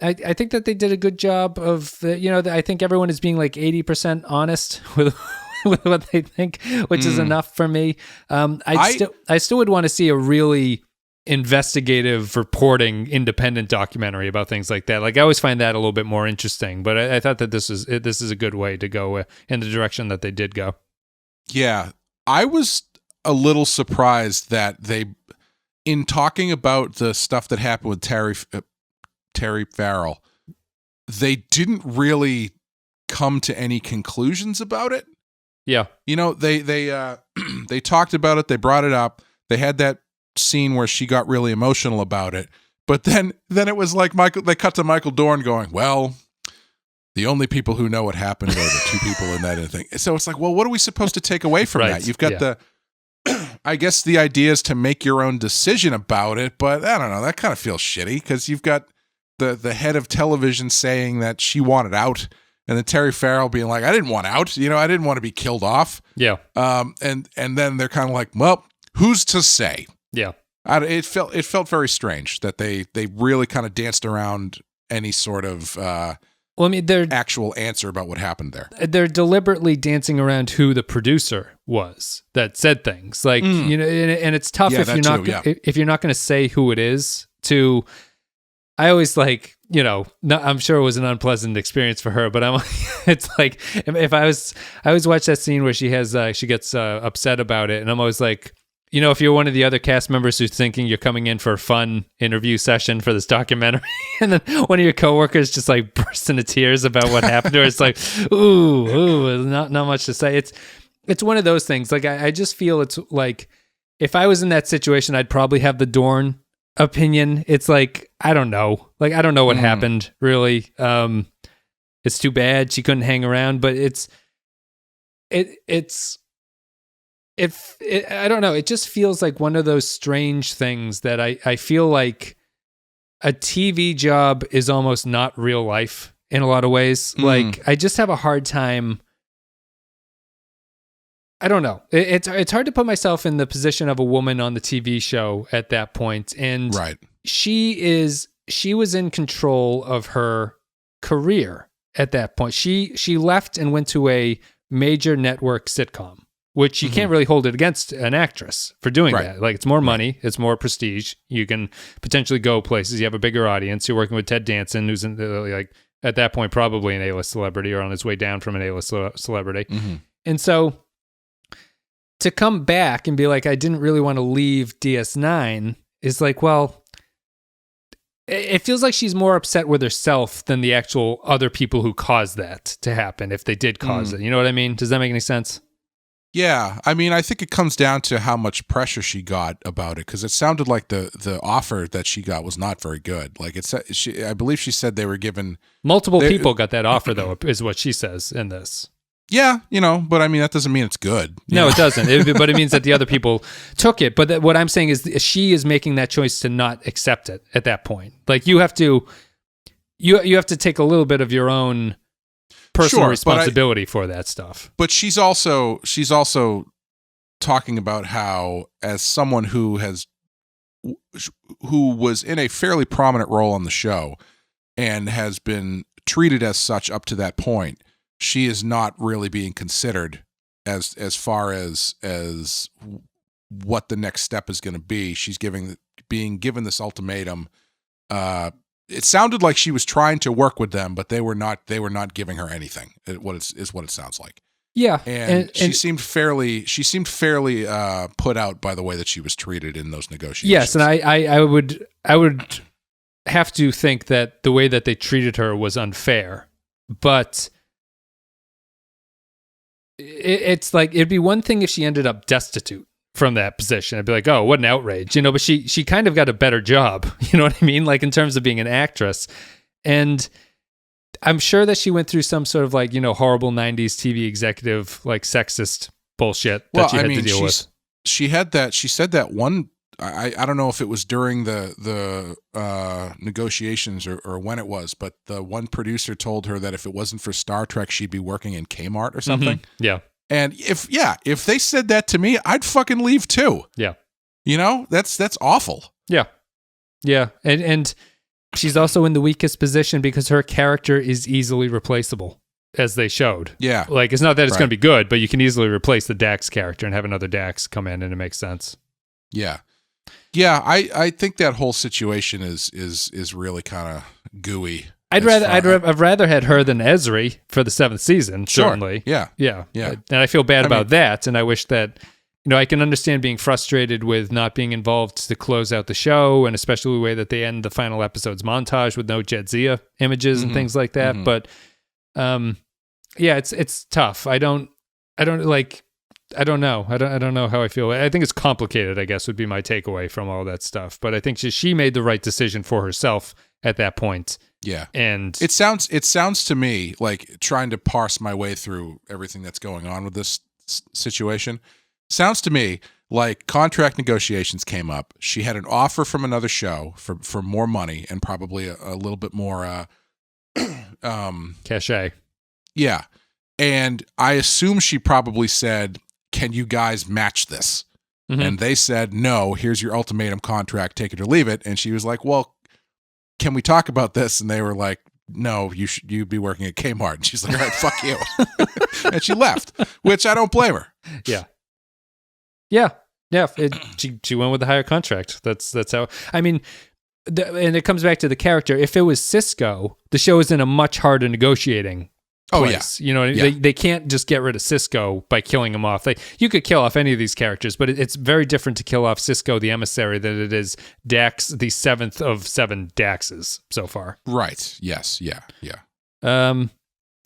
I think that they did a good job of I think everyone is being like 80% honest with what they think, which is enough for me. I still would want to see a really investigative reporting independent documentary about things like that. Like I always find that a little bit more interesting, but I thought that this is a good way to go in the direction that they did go. Yeah. I was a little surprised that in talking about the stuff that happened with Terry Farrell, they didn't really come to any conclusions about it. Yeah. They talked about it. They brought it up. They had that scene where she got really emotional about it. But then it was like they cut to Michael Dorn going, well, the only people who know what happened are the 2 people in that thing. So it's like, well, what are we supposed to take away from that? You've got I guess the idea is to make your own decision about it, but I don't know. That kind of feels shitty because you've got the head of television saying that she wanted out. And then Terry Farrell being like, I didn't want out. I didn't want to be killed off. Yeah. And then they're kind of like, well, who's to say? Yeah. It felt very strange that they really kind of danced around any sort of they're actual answer about what happened there. They're deliberately dancing around who the producer was that said things like, and it's tough if you're not going to say who it is to I always like, I'm sure it was an unpleasant experience for her, but it's like, if I always watch that scene where she gets upset about it. And I'm always like, if you're one of the other cast members who's thinking you're coming in for a fun interview session for this documentary, and then one of your coworkers just like bursts into tears about what happened to her, it's like, ooh, not much to say. It's one of those things. Like, I just feel it's like, if I was in that situation, I'd probably have the Dorn opinion. It's like, I don't know. Like, I don't know what happened, really. It's too bad she couldn't hang around, but I don't know. It just feels like one of those strange things that I feel like a TV job is almost not real life in a lot of ways. Like, I just have a hard time. I don't know. It's hard to put myself in the position of a woman on the TV show at that point. And right. She was in control of her career at that point. She left and went to a major network sitcom, which you can't really hold it against an actress for doing that. Like, it's more money, it's more prestige. You can potentially go places. You have a bigger audience. You're working with Ted Danson, who's like at that point probably an A-list celebrity or on his way down from an A-list celebrity. And so to come back and be like, I didn't really want to leave DS9 is like, well, it feels like she's more upset with herself than the actual other people who caused that to happen, if they did cause it. You know what I mean? Does that make any sense? Yeah. I mean, I think it comes down to how much pressure she got about it, because it sounded like the offer that she got was not very good. Like, I believe she said they were given... Multiple people got that offer, though, is what she says in this. Yeah, but I mean, that doesn't mean it's good. No, it doesn't. But it means that the other people took it. But what I'm saying is she is making that choice to not accept it at that point. Like, you have to take a little bit of your own personal responsibility for that stuff. But she's also talking about how, as someone who was in a fairly prominent role on the show and has been treated as such up to that point, she is not really being considered as far as what the next step is going to be. She's being given this ultimatum. It sounded like she was trying to work with them, but they were not giving her anything. What it sounds like. Yeah, and she seemed fairly put out by the way that she was treated in those negotiations. Yes, and I would have to think that the way that they treated her was unfair, but it's like, it'd be one thing if she ended up destitute from that position. I'd be like, oh, what an outrage, but she kind of got a better job, you know what I mean? Like, in terms of being an actress. And I'm sure that she went through some sort of like, horrible 90s TV executive, like, sexist bullshit that she had to deal with. She said that one, I don't know if it was during the negotiations or when it was, but the one producer told her that if it wasn't for Star Trek, she'd be working in Kmart or something. Yeah. And if they said that to me, I'd fucking leave too. Yeah. That's awful. Yeah. Yeah. And she's also in the weakest position because her character is easily replaceable, as they showed. Yeah. Like, it's not that it's going to be good, but you can easily replace the Dax character and have another Dax come in, and it makes sense. Yeah. Yeah, I think that whole situation is really kind of gooey. I'd rather had her than Ezri for the 7th season. Sure. Certainly. Yeah. And I feel bad about that, and I wish that I can understand being frustrated with not being involved to close out the show, and especially the way that they end the final episode's montage with no Jadzia images and things like that. But it's tough. I don't know. I don't know how I feel. I think it's complicated, I guess, would be my takeaway from all that stuff. But I think she made the right decision for herself at that point. Yeah. And it sounds to me like, trying to parse my way through everything that's going on with this situation, sounds to me like contract negotiations came up. She had an offer from another show for more money and probably a little bit more cachet. Yeah. And I assume she probably said, can you guys match this? And they said, no, here's your ultimatum contract, take it or leave it. And she was like, well, can we talk about this? And they were like, no, you'd be working at Kmart. And she's like, all right, fuck you. And she left, which I don't blame her. Yeah. She went with the higher contract. That's how, I mean, and it comes back to the character. If it was Cisco, the show is in a much harder negotiating place. You know, they can't just get rid of Cisco by killing him off. You could kill off any of these characters, but it's very different to kill off Cisco the emissary than it is Dax, the 7th of 7 Daxes so far. Right. Yes. Yeah.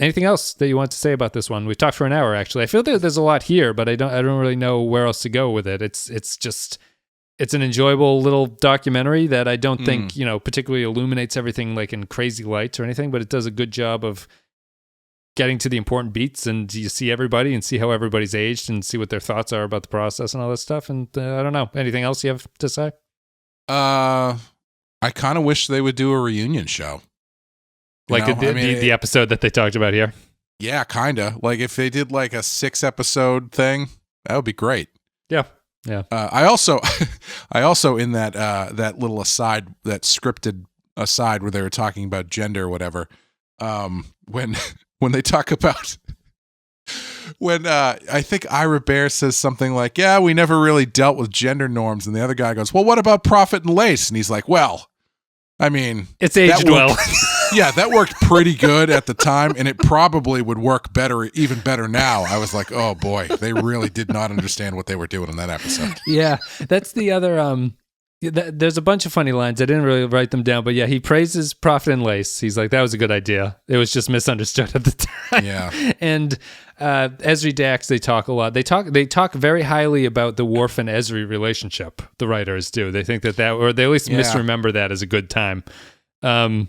Anything else that you want to say about this one? We've talked for an hour, actually. I feel that there's a lot here, but I don't really know where else to go with it. It's an enjoyable little documentary that I don't think, particularly illuminates everything like in crazy lights or anything, but it does a good job of getting to the important beats, and you see everybody and see how everybody's aged and see what their thoughts are about the process and all that stuff. And I don't know. Anything else you have to say? I kind of wish they would do a reunion show. Like the episode that they talked about here? Yeah, kind of. Like if they did like a 6-episode thing, that would be great. Yeah. Yeah. I also in that little aside, that scripted aside where they were talking about gender or whatever, when they talk about when I think Ira Bear says something like, "Yeah, we never really dealt with gender norms," and the other guy goes, "Well, what about Prophet and Lace?" And he's like, "Well, I mean, it's aged well." Yeah, that worked pretty good at the time, and it probably would work even better now. I was like, oh boy, they really did not understand what they were doing in that episode. Yeah, that's the other. There's a bunch of funny lines. I didn't really write them down, but yeah, he praises Prophet and Lace. He's like, that was a good idea. It was just misunderstood at the time. Yeah. And Esri Dax, they talk a lot. They talk very highly about the Worf and Esri relationship. The writers do. They think that, or they at least misremember that as a good time. And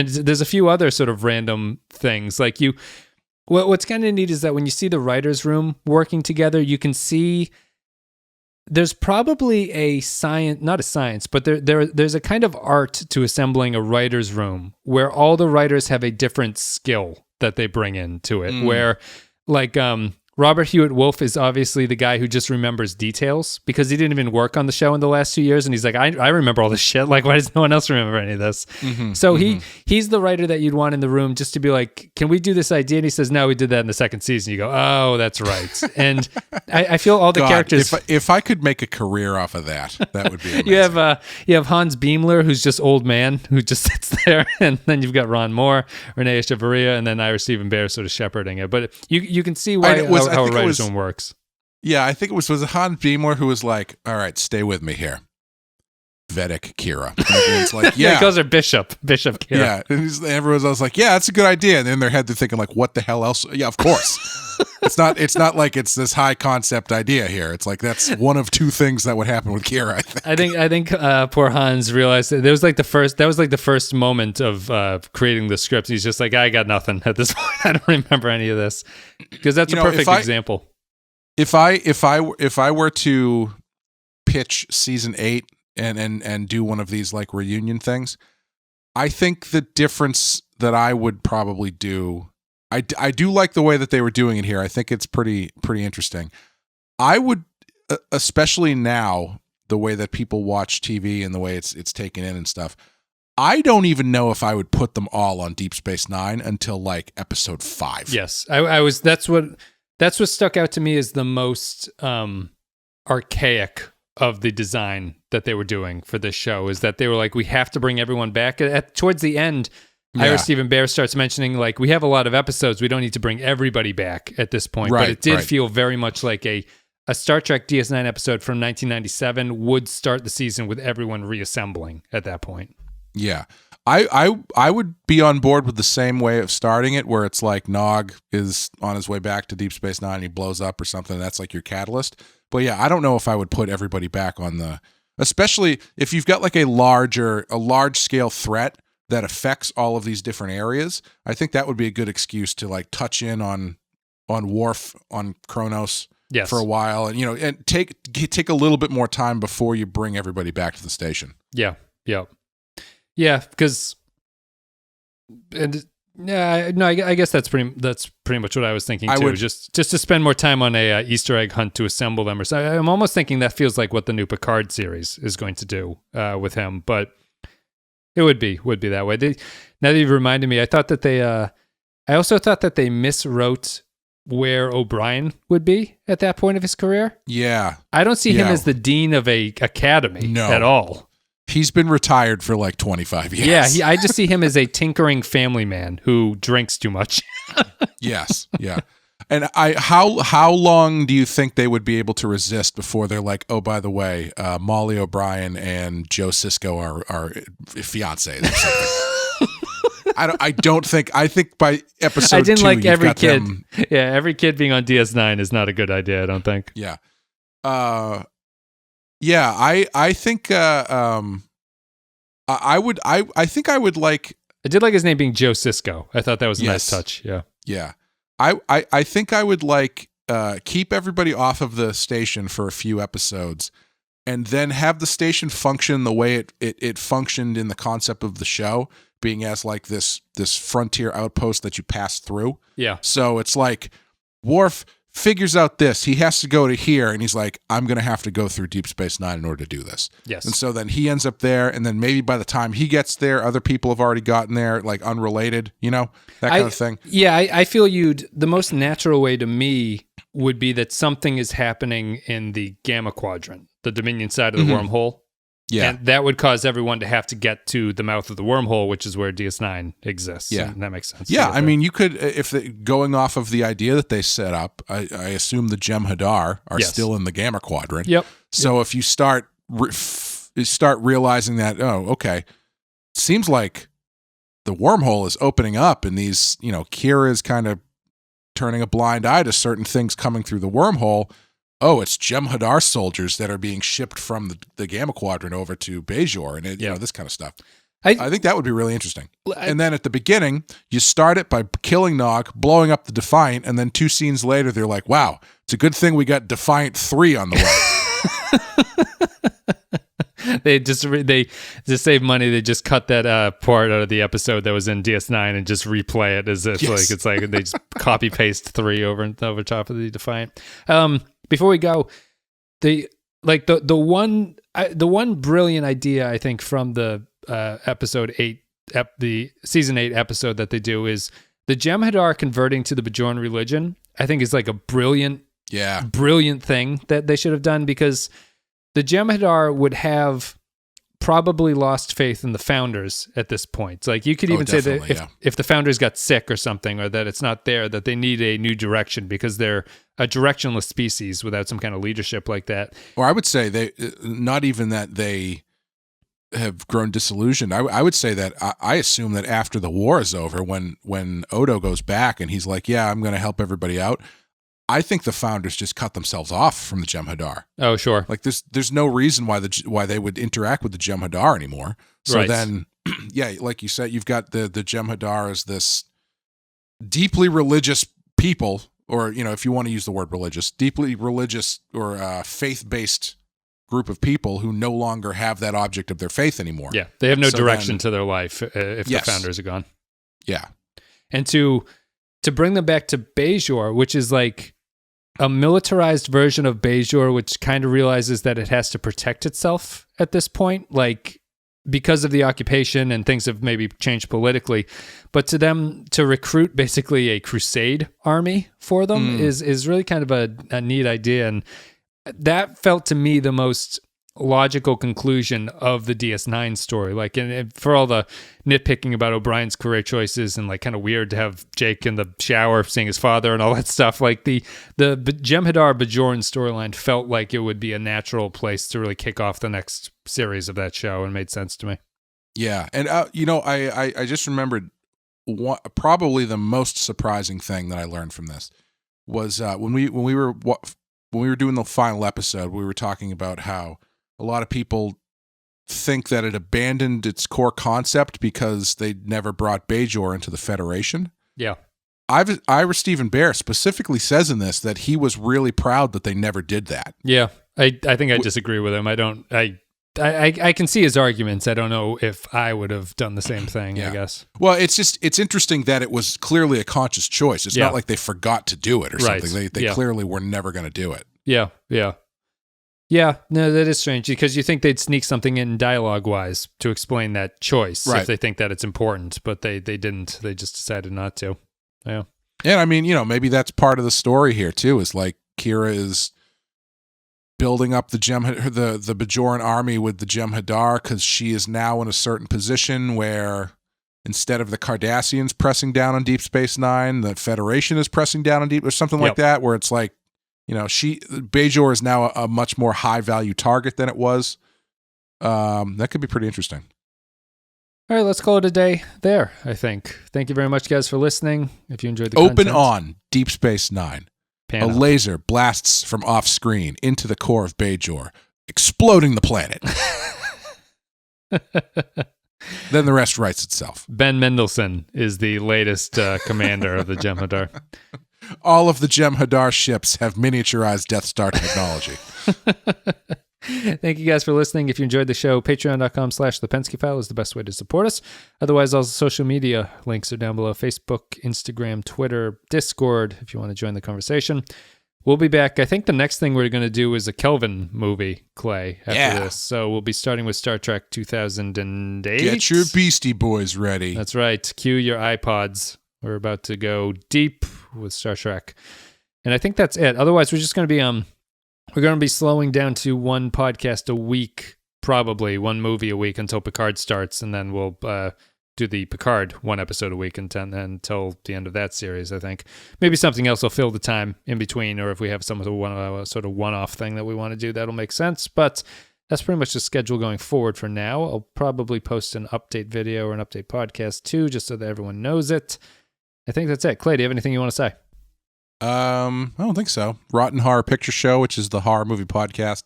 there's a few other sort of random things. Like what's kind of neat is that when you see the writer's room working together, you can see there's probably not a science, but there's a kind of art to assembling a writer's room where all the writers have a different skill that they bring into it. Where like Robert Hewitt Wolf is obviously the guy who just remembers details because he didn't even work on the show in the last 2 years. And he's like, I remember all this shit. Like, why does no one else remember any of this? So he's the writer that you'd want in the room just to be like, can we do this idea? And he says, no, we did that in the second season. You go, oh, that's right. And I feel all the characters. If I could make a career off of that would be amazing. You have Hans Beimler, who's just old man, who just sits there. And then you've got Ron Moore, Renee Echevarria, and then Ira Stephen Bear sort of shepherding it. But you can see why how a writer's room works. Yeah, I think was it Hans Beimler who was like, all right, stay with me here. Vedic Kira. And everyone's like, yeah. He calls her Bishop Kira. Yeah, and everyone's else like, yeah, that's a good idea. And in their head, they're thinking like, what the hell else? Yeah, of course. It's not like it's this high concept idea here. It's like that's one of two things that would happen with Kira, I think. I think poor Hans realized that was like the first moment of creating the script. He's just like, I got nothing at this point. I don't remember any of this. Because that's a perfect example. If I were to pitch season 8 and do one of these like reunion things, I think the difference that I would probably do, I do like the way that they were doing it here. I think it's pretty interesting. I would, especially now, the way that people watch TV and the way it's taken in and stuff, I don't even know if I would put them all on Deep Space Nine until like episode 5. Yes, I was. That's what stuck out to me as the most archaic of the design that they were doing for this show. Is that they were like, we have to bring everyone back. Towards the end, Ira Stephen Bear starts mentioning like, we have a lot of episodes. We don't need to bring everybody back at this point. Right, but it did feel very much like a Star Trek DS9 episode from 1997 would start the season with everyone reassembling at that point. Yeah. I would be on board with the same way of starting it, where it's like Nog is on his way back to Deep Space Nine, he blows up or something. That's like your catalyst. But yeah, I don't know if I would put everybody back on especially if you've got like a large scale threat that affects all of these different areas. I think that would be a good excuse to like touch in on Worf, on Kronos for a while, and and take a little bit more time before you bring everybody back to the station. Yeah. Because, I guess that's pretty much what I was thinking too. Just to spend more time on a Easter egg hunt to assemble them, or so. I'm almost thinking that feels like what the new Picard series is going to do with him, but it would be that way. Now that you've reminded me, I also thought that they miswrote where O'Brien would be at that point of his career. Yeah, I don't see him as the dean of a academy at all. he's been retired for like 25 years. Yeah, I just see him as a tinkering family man who drinks too much. Yes, yeah. And how long do you think they would be able to resist before they're like, oh, by the way, Molly O'Brien and Joe Sisko are fiancés or something? I think by episode 2, I didn't like every kid. Them, every kid being on DS9 is not a good idea, I don't think. Yeah. Yeah, I think I think I would like. I did like his name being Joe Sisko. I thought that was a nice touch. Yeah. Yeah. I think I would like keep everybody off of the station for a few episodes and then have the station function the way it functioned in the concept of the show, being as like this frontier outpost that you pass through. Yeah. So it's like Worf figures out this. He has to go to here, and he's like, I'm going to have to go through Deep Space Nine in order to do this. Yes. And so then he ends up there, and then maybe by the time he gets there, other people have already gotten there, like unrelated, that kind of thing. Yeah, I feel the most natural way to me would be that something is happening in the Gamma Quadrant, the Dominion side of the wormhole. Yeah. And that would cause everyone to have to get to the mouth of the wormhole, which is where DS9 exists. Yeah. And that makes sense. Yeah, I mean, you could, going off of the idea that they set up, I assume the Jem'Hadar are still in the Gamma Quadrant. Yep. So if you start realizing that, oh, okay, seems like the wormhole is opening up, and these, Kira's kind of turning a blind eye to certain things coming through the wormhole. Oh, it's Jem'Hadar soldiers that are being shipped from the Gamma Quadrant over to Bajor, and this kind of stuff. I think that would be really interesting. And then at the beginning, you start it by killing Nog, blowing up the Defiant, and then 2 scenes later, they're like, wow, it's a good thing we got Defiant 3 on the way. They just save money. They just cut that part out of the episode that was in DS9 and just replay it as if it's like they just copy paste 3 over top of the Defiant. Before we go, the one brilliant idea I think from the episode 8, the season 8 episode that they do is the Jem'Hadar converting to the Bajoran religion. I think is like a brilliant thing that they should have done, because the Jem'Hadar would have probably lost faith in the founders at this point. Like you could even say that if the founders got sick or something, or that it's not there, that they need a new direction because they're a directionless species without some kind of leadership like that. Or I would say they, not even that they have grown disillusioned. I would say that I assume that after the war is over, when Odo goes back and he's like, yeah, I'm going to help everybody out, I think the founders just cut themselves off from the Jem'Hadar. Oh, sure. Like there's no reason why they would interact with the Jem'Hadar anymore. So then, like you said, you've got the Jem'Hadar as this deeply religious people, or if you want to use the word religious, deeply religious or faith-based group of people who no longer have that object of their faith anymore. Yeah, they have no direction to their life if the founders are gone. Yeah, and to bring them back to Bajor, which is like a militarized version of Bajor, which kind of realizes that it has to protect itself at this point, like because of the occupation and things have maybe changed politically. But to them, to recruit basically a crusade army for them is really kind of a neat idea. And that felt to me the most logical conclusion of the DS9 story. Like, and for all the nitpicking about O'Brien's career choices and like kind of weird to have Jake in the shower seeing his father and all that stuff, like the Jem'Hadar Bajoran storyline felt like it would be a natural place to really kick off the next series of that show, and made sense to me. Yeah, and I just remembered probably the most surprising thing that I learned from this was when we were doing the final episode, we were talking about how a lot of people think that it abandoned its core concept because they never brought Bajor into the Federation. Yeah. Ira Stephen Bear specifically says in this that he was really proud that they never did that. Yeah. I think I disagree with him. I can see his arguments. I don't know if I would have done the same thing, I guess. Well, it's interesting that it was clearly a conscious choice. It's not like they forgot to do it or something. They clearly were never going to do it. Yeah, yeah. Yeah, no, that is strange, because you think they'd sneak something in dialogue-wise to explain that choice if they think that it's important, but they didn't. They just decided not to. Yeah. And I mean, maybe that's part of the story here too, is like Kira is building up the Bajoran army with the Jem'Hadar, because she is now in a certain position where instead of the Cardassians pressing down on Deep Space Nine, the Federation is pressing down on or something like that, where it's like, Bajor is now a much more high value target than it was. That could be pretty interesting. All right, let's call it a day there, I think. Thank you very much, guys, for listening. If you enjoyed the Open content. on Deep Space Nine. Pan a up. laser blasts from off screen into the core of Bajor, exploding the planet. Then the rest writes itself. Ben Mendelsohn is the latest commander of the Jem'Hadar. All of the Jem'Hadar ships have miniaturized Death Star technology. Thank you guys for listening. If you enjoyed the show, patreon.com/The Pensky File is the best way to support us. Otherwise, all the social media links are down below. Facebook, Instagram, Twitter, Discord, if you want to join the conversation. We'll be back. I think the next thing we're going to do is a Kelvin movie, Clay, after this. So we'll be starting with Star Trek 2008. Get your Beastie Boys ready. That's right. Cue your iPods. We're about to go deep with Star Trek. And I think that's it. Otherwise, we're just going to be we're going to be slowing down to one podcast a week, probably one movie a week until Picard starts, and then we'll do the Picard one episode a week until the end of that series, I think. Maybe something else will fill the time in between, or if we have some sort of one-off thing that we want to do, that'll make sense. But that's pretty much the schedule going forward for now. I'll probably post an update video or an update podcast too, just so that everyone knows it. I think that's it. Clay, do you have anything you want to say? I don't think so. Rotten Horror Picture Show, which is the horror movie podcast,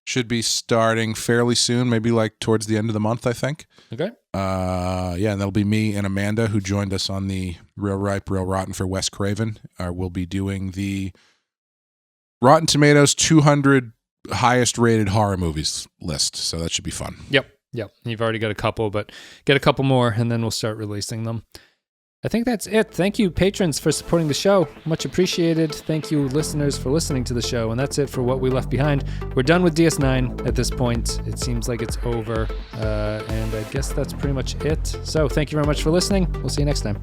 should be starting fairly soon, maybe like towards the end of the month, I think. Okay. And that'll be me and Amanda, who joined us on the Real Ripe, Real Rotten for Wes Craven. We'll be doing the Rotten Tomatoes 200 highest rated horror movies list, so that should be fun. Yep. You've already got a couple, but get a couple more, and then we'll start releasing them. I think that's it. Thank you, patrons, for supporting the show. Much appreciated. Thank you, listeners, for listening to the show. And that's it for What We Left Behind. We're done with DS9 at this point. It seems like it's over. And I guess that's pretty much it. So thank you very much for listening. We'll see you next time.